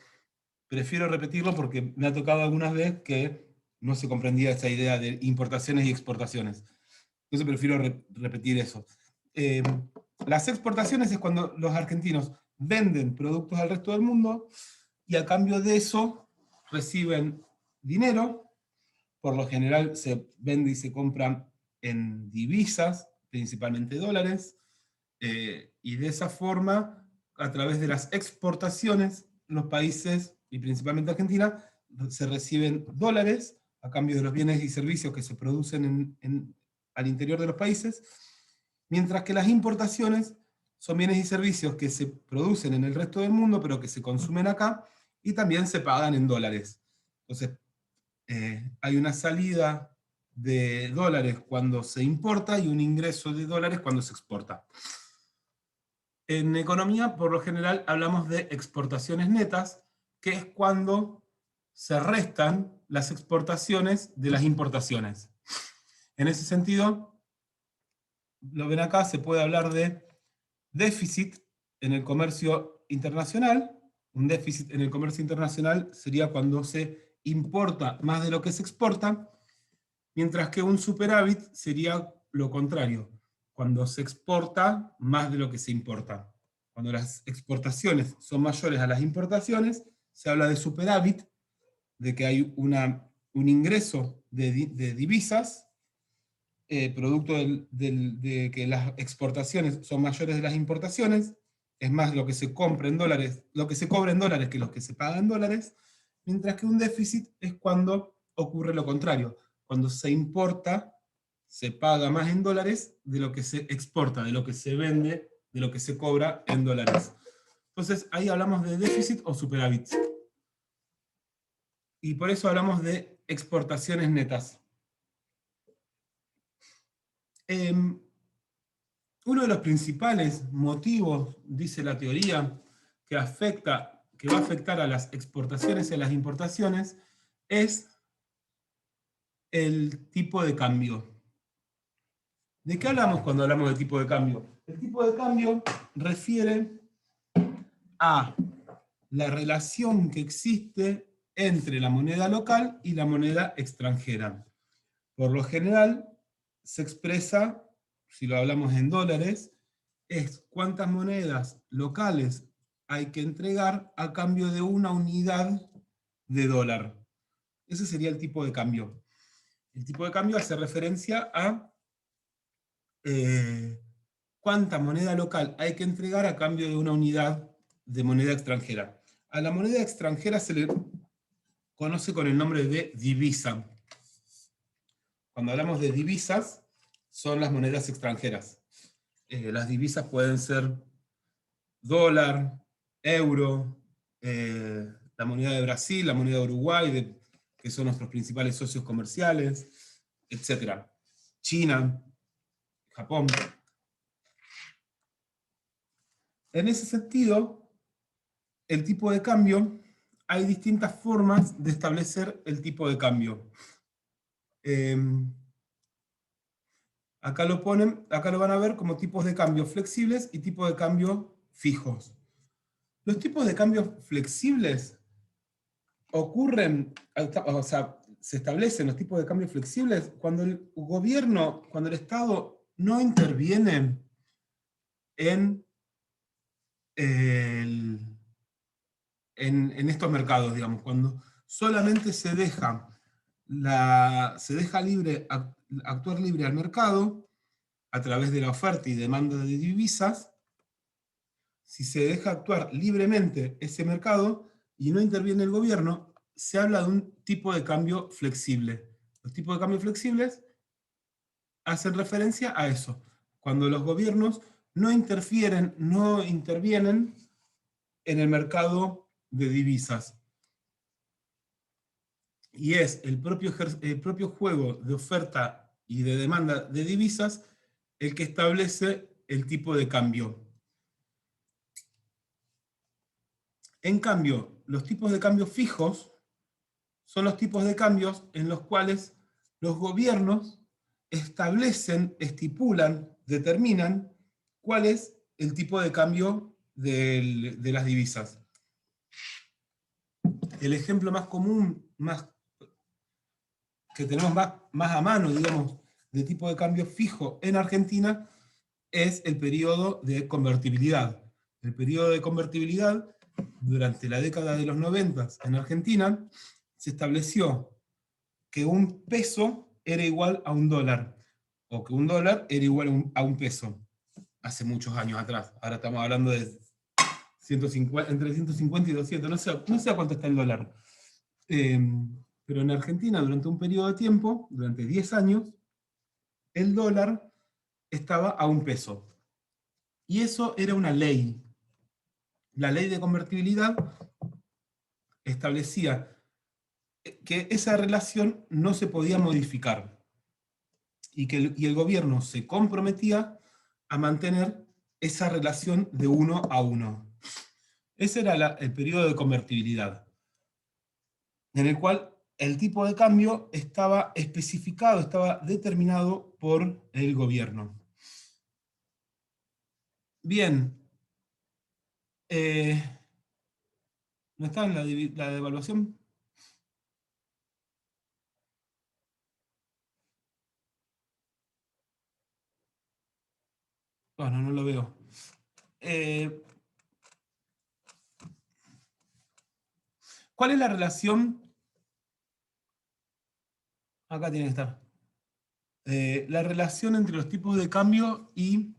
prefiero repetirlo porque me ha tocado algunas veces que no se comprendía esa idea de importaciones y exportaciones. Entonces prefiero repetir eso. Las exportaciones es cuando los argentinos venden productos al resto del mundo y a cambio de eso reciben dinero. Por lo general se vende y se compra en divisas, principalmente dólares, y de esa forma, a través de las exportaciones, los países, y principalmente Argentina, se reciben dólares a cambio de los bienes y servicios que se producen al interior de los países, mientras que las importaciones son bienes y servicios que se producen en el resto del mundo, pero que se consumen acá, y también se pagan en dólares. Entonces, hay una salida de dólares cuando se importa y un ingreso de dólares cuando se exporta. En economía, por lo general, hablamos de exportaciones netas, que es cuando se restan las exportaciones de las importaciones. En ese sentido, lo ven acá, se puede hablar de déficit en el comercio internacional. Un déficit en el comercio internacional sería cuando se importa más de lo que se exporta, mientras que un superávit sería lo contrario, cuando se exporta más de lo que se importa. Cuando las exportaciones son mayores a las importaciones, se habla de superávit, de que hay un ingreso de divisas, producto de que las exportaciones son mayores de las importaciones, es más lo que se compra en dólares, lo que se cobra en dólares que lo que se paga en dólares, mientras que un déficit es cuando ocurre lo contrario, cuando se importa, se paga más en dólares de lo que se exporta, de lo que se vende, de lo que se cobra en dólares. Entonces ahí hablamos de déficit o superávit. Y por eso hablamos de exportaciones netas. Uno de los principales motivos, dice la teoría, que va a afectar a las exportaciones y a las importaciones, es el tipo de cambio. ¿De qué hablamos cuando hablamos de tipo de cambio? El tipo de cambio refiere a la relación que existe entre la moneda local y la moneda extranjera. Por lo general, se expresa, si lo hablamos en dólares, es cuántas monedas locales hay que entregar a cambio de una unidad de dólar. Ese sería el tipo de cambio. El tipo de cambio hace referencia a cuánta moneda local hay que entregar a cambio de una unidad de moneda extranjera. A la moneda extranjera se le conoce con el nombre de divisa. Cuando hablamos de divisas, son las monedas extranjeras. Las divisas pueden ser dólar, euro, la moneda de Brasil, la moneda de Uruguay, que son nuestros principales socios comerciales, etc. China, Japón. En ese sentido, el tipo de cambio, hay distintas formas de establecer el tipo de cambio. Acá lo van a ver como tipos de cambio flexibles y tipos de cambio fijos. Los tipos de cambio flexibles ocurren, o sea, se establecen los tipos de cambio flexibles cuando el gobierno, cuando el Estado no interviene en estos mercados, digamos, cuando solamente se deja libre, actuar libre al mercado a través de la oferta y demanda de divisas. Si se deja actuar libremente ese mercado y no interviene el gobierno, se habla de un tipo de cambio flexible. Los tipos de cambio flexibles hacen referencia a eso, cuando los gobiernos no intervienen en el mercado de divisas. Y es el propio juego de oferta y de demanda de divisas el que establece el tipo de cambio. En cambio, los tipos de cambio fijos son los tipos de cambios en los cuales los gobiernos estipulan, determinan cuál es el tipo de cambio de las divisas. El ejemplo más común, que tenemos más a mano, digamos, de tipo de cambio fijo en Argentina, es el periodo de convertibilidad. El periodo de convertibilidad, durante la década de los 90 en Argentina, se estableció que un peso era igual a un dólar, o que un dólar era igual a un peso, hace muchos años atrás. Ahora estamos hablando de entre 150 y 200, no sé a cuánto está el dólar. Pero en Argentina, durante un periodo de tiempo, durante 10 años, el dólar estaba a 1 peso. Y eso era una ley. La ley de convertibilidad establecía que esa relación no se podía modificar y que el gobierno se comprometía a mantener esa relación de 1 a 1. Ese era el periodo de convertibilidad, en el cual el tipo de cambio estaba especificado, estaba determinado por el gobierno. Bien, ¿no está en la devaluación? Bueno, no lo veo. ¿Cuál es la relación? Acá tiene que estar. La relación entre los tipos de cambio y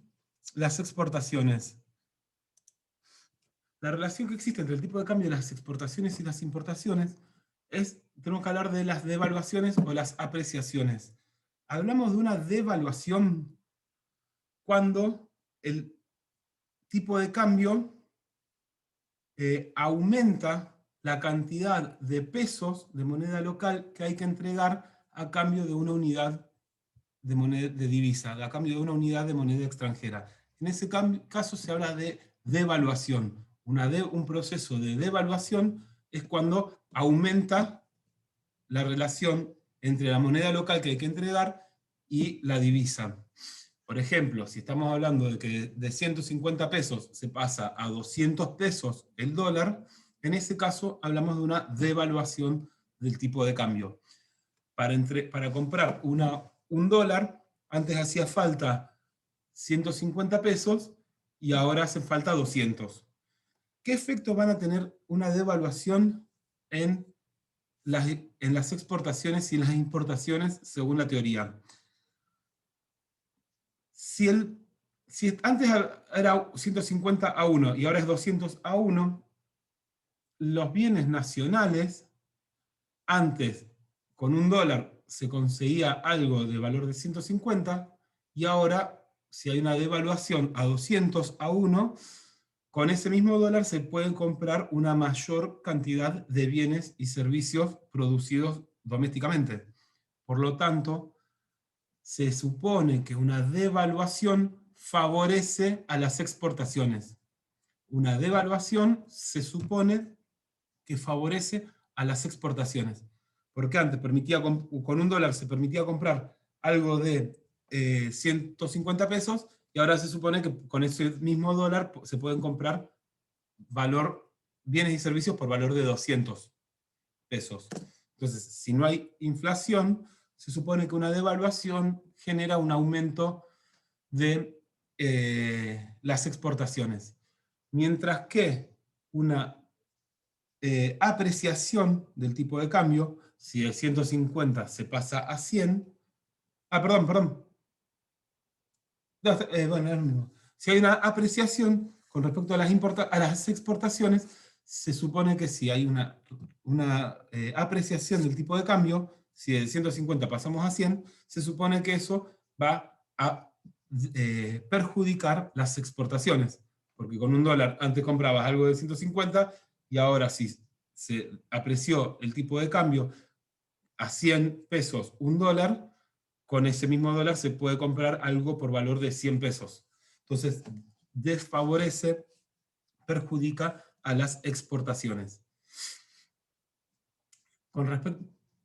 las exportaciones. La relación que existe entre el tipo de cambio de las exportaciones y las importaciones es, tenemos que hablar de las devaluaciones o las apreciaciones. Hablamos de una devaluación cuando el tipo de cambio aumenta la cantidad de pesos de moneda local que hay que entregar a cambio de una unidad de moneda de divisa, a cambio de una unidad de moneda extranjera. En ese caso se habla de devaluación. Un proceso de devaluación es cuando aumenta la relación entre la moneda local que hay que entregar y la divisa. Por ejemplo, si estamos hablando de que de 150 pesos se pasa a 200 pesos el dólar, en ese caso hablamos de una devaluación del tipo de cambio. Para comprar un dólar, antes hacía falta 150 pesos y ahora hace falta 200. ¿Qué efecto van a tener una devaluación en las exportaciones y en las importaciones según la teoría? Si antes era 150 a 1 y ahora es 200 a 1, los bienes nacionales, antes con un dólar se conseguía algo de valor de 150 y ahora, si hay una devaluación a 200 a 1, con ese mismo dólar se pueden comprar una mayor cantidad de bienes y servicios producidos domésticamente. Por lo tanto, se supone que una devaluación favorece a las exportaciones. Una devaluación se supone que favorece a las exportaciones. Porque antes con un dólar se permitía comprar algo de 150 pesos y ahora se supone que con ese mismo dólar se pueden comprar bienes y servicios por valor de 200 pesos. Entonces, si no hay inflación, se supone que una devaluación genera un aumento de las exportaciones. Mientras que una apreciación del tipo de cambio, si de 150 se pasa a 100, perdón. No, bueno, es lo mismo. Si hay una apreciación con respecto a las exportaciones, se supone que si hay una apreciación del tipo de cambio, si de 150 pasamos a 100, se supone que eso va a perjudicar las exportaciones. Porque con un dólar antes comprabas algo de 150 y ahora si se apreció el tipo de cambio a 100 pesos un dólar, con ese mismo dólar se puede comprar algo por valor de 100 pesos. Entonces, desfavorece, perjudica a las exportaciones.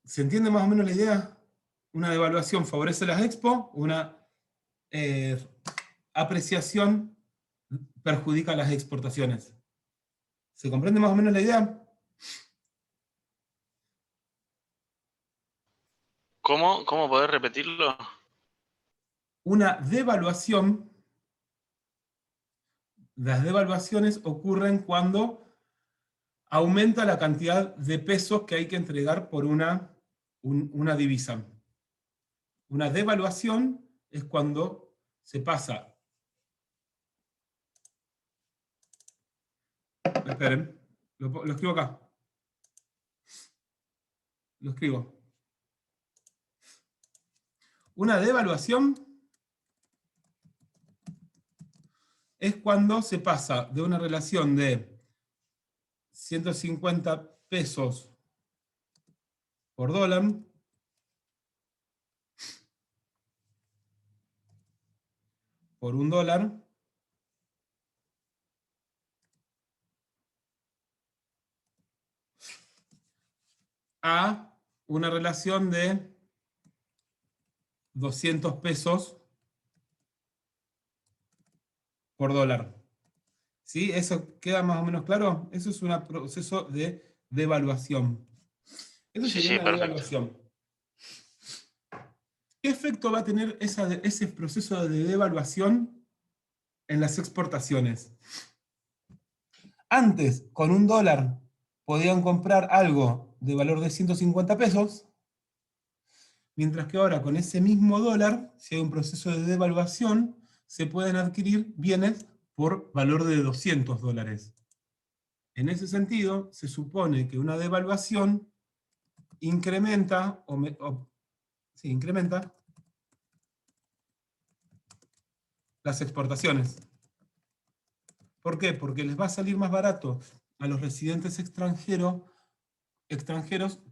¿Se entiende más o menos la idea? Una devaluación favorece las expo, una apreciación perjudica las exportaciones. ¿Se comprende más o menos la idea? ¿Cómo poder repetirlo? Una devaluación, las devaluaciones ocurren cuando aumenta la cantidad de pesos que hay que entregar por una divisa. Una devaluación es cuando se pasa. Esperen, lo escribo acá. Lo escribo. Una devaluación es cuando se pasa de una relación de 150 pesos por dólar por $1 a una relación de 200 pesos por dólar. ¿Sí? ¿Eso queda más o menos claro? Eso es un proceso de devaluación. Eso Sí, sería sí, una perfecto. devaluación. ¿Qué efecto va a tener ese proceso de devaluación en las exportaciones? Antes, con $1 podían comprar algo de valor de 150 pesos, mientras que ahora con ese mismo dólar, si hay un proceso de devaluación, se pueden adquirir bienes por valor de $200. En ese sentido, se supone que una devaluación incrementa, incrementa las exportaciones. ¿Por qué? Porque les va a salir más barato a los residentes extranjeros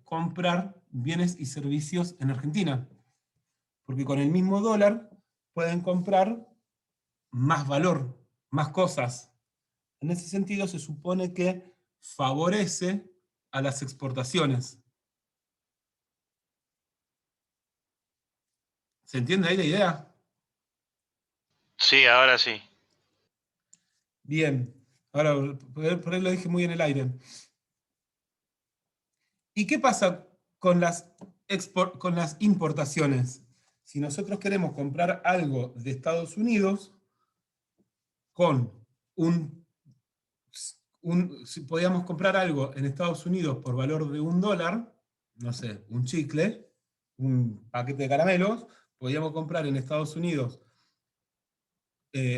comprar bienes y servicios en Argentina. Porque con el mismo dólar pueden comprar más valor, más cosas. En ese sentido se supone que favorece a las exportaciones. ¿Se entiende ahí la idea? Sí, ahora sí. Bien. Ahora, por ahí lo dije muy en el aire. ¿Y qué pasa con las importaciones? Si nosotros queremos comprar algo de Estados Unidos, con si podíamos comprar algo en Estados Unidos por valor de $1, no sé, un chicle, un paquete de caramelos, podíamos comprar en Estados Unidos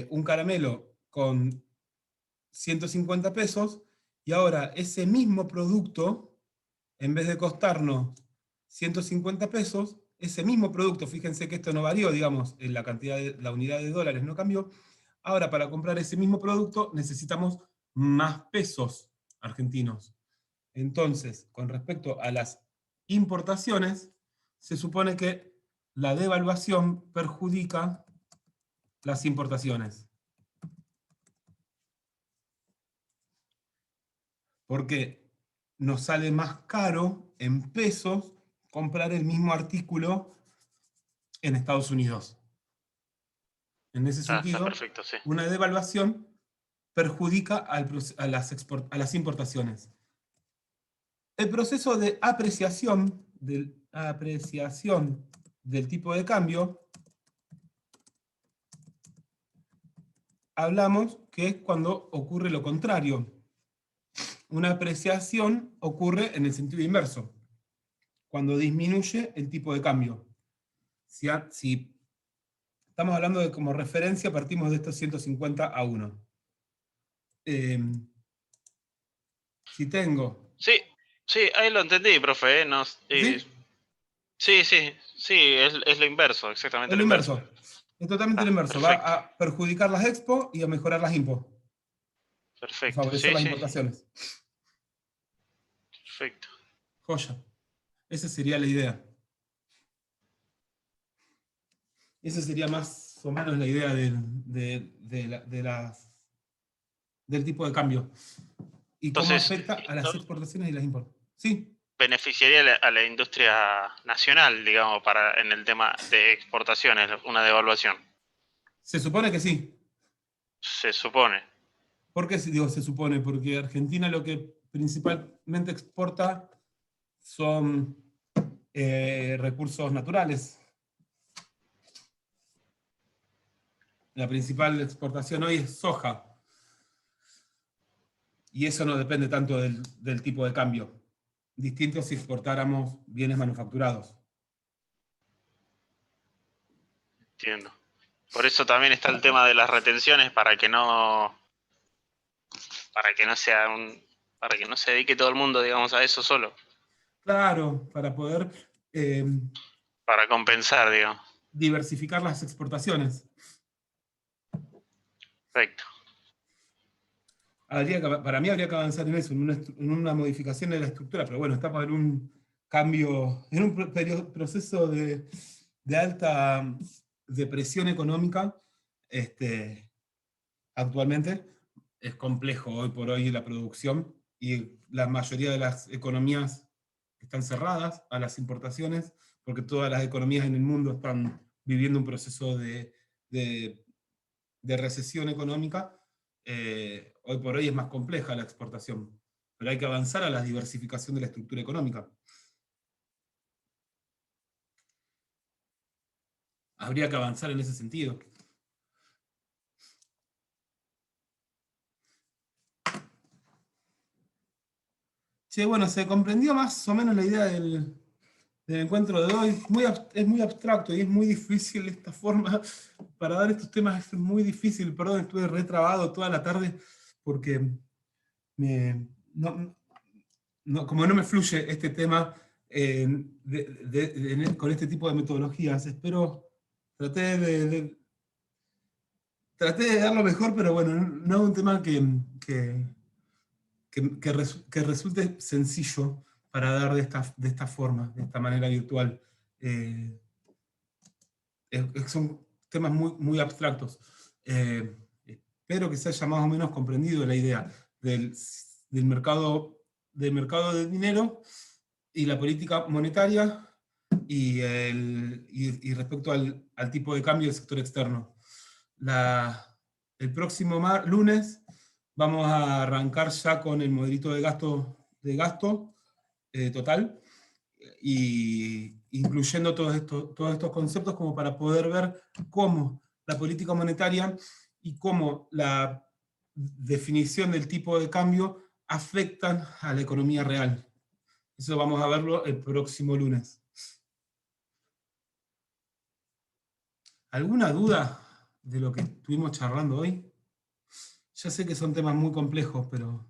un caramelo con 150 pesos, y ahora ese mismo producto, en vez de costarnos 150 pesos, ese mismo producto, fíjense que esto no varió, digamos, en la cantidad la unidad de dólares no cambió, ahora para comprar ese mismo producto necesitamos más pesos argentinos. Entonces, con respecto a las importaciones, se supone que la devaluación perjudica las importaciones. Porque nos sale más caro en pesos comprar el mismo artículo en Estados Unidos. En ese Está sentido, perfecto, sí. una devaluación perjudica a las importaciones. El proceso de apreciación del tipo de cambio, hablamos que es cuando ocurre lo contrario. Una apreciación ocurre en el sentido inverso, cuando disminuye el tipo de cambio. Si estamos hablando de como referencia, partimos de estos 150 a 1. Si tengo... Sí, sí, ahí lo entendí, profe. No, ¿Sí? sí, sí, sí, es lo inverso, exactamente Es lo lo inverso. inverso. Es totalmente lo inverso. Va Perfecto, a perjudicar las expo y a mejorar las impo. Y perfecto. favorecer Sí, las sí, importaciones. perfecto. Joya. Esa sería la idea. Esa sería más o menos la idea del tipo de cambio. Y cómo Entonces, afecta a las esto exportaciones y las importaciones. Sí, beneficiaría a la industria nacional, digamos, en el tema de exportaciones, una devaluación. se supone que sí. Se supone. ¿Por qué digo se supone? Porque Argentina lo que principalmente exporta son recursos naturales. La principal exportación hoy es soja. Y eso no depende tanto del tipo de cambio. Distinto si exportáramos bienes manufacturados. Entiendo. Por eso también está el tema de las retenciones para que no se dedique todo el mundo, digamos, a eso solo, Claro, para poder... para compensar, digamos. diversificar las exportaciones. Perfecto. Para mí habría que avanzar en eso, en una modificación de la estructura, pero bueno, estamos en un cambio, en un proceso de alta depresión económica. Actualmente es complejo hoy por hoy la producción, y la mayoría de las economías están cerradas a las importaciones, porque todas las economías en el mundo están viviendo un proceso de recesión económica. Hoy por hoy es más compleja la exportación, pero hay que avanzar a la diversificación de la estructura económica. Habría que avanzar en ese sentido. Che, bueno, se comprendió más o menos la idea del encuentro de hoy. Es muy abstracto y es muy difícil esta forma para dar estos temas. Es muy difícil, perdón, estuve retrabado toda la tarde porque como no me fluye este tema con este tipo de metodologías. Traté de dar lo mejor, pero bueno, no es un tema que resulte sencillo para dar de esta forma, de esta manera virtual. Son temas muy, muy abstractos. Espero que se haya más o menos comprendido la idea del mercado del dinero y la política monetaria, y respecto al tipo de cambio del sector externo. El próximo lunes vamos a arrancar ya con el modelito de gasto total, y incluyendo todos estos conceptos, como para poder ver cómo la política monetaria y cómo la definición del tipo de cambio afectan a la economía real. Eso vamos a verlo el próximo lunes. ¿Alguna duda de lo que estuvimos charlando hoy? Ya sé que son temas muy complejos, pero...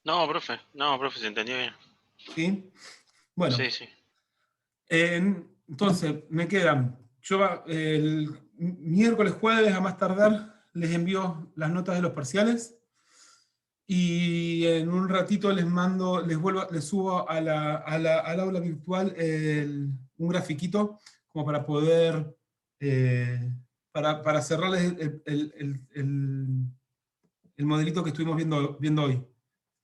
No, profe, se entendió bien. ¿Sí? Bueno. Sí. Entonces, me quedan... Yo el miércoles, jueves, a más tardar, les envío las notas de los parciales, y en un ratito les subo al aula virtual un grafiquito, como para poder, para cerrarles el modelito que estuvimos viendo hoy.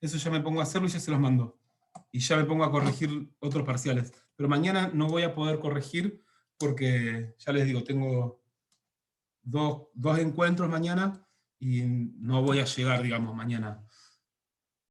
Eso ya me pongo a hacerlo y ya se los mando. Y ya me pongo a corregir otros parciales. Pero mañana no voy a poder corregir porque, ya les digo, tengo dos encuentros mañana y no voy a llegar, digamos, mañana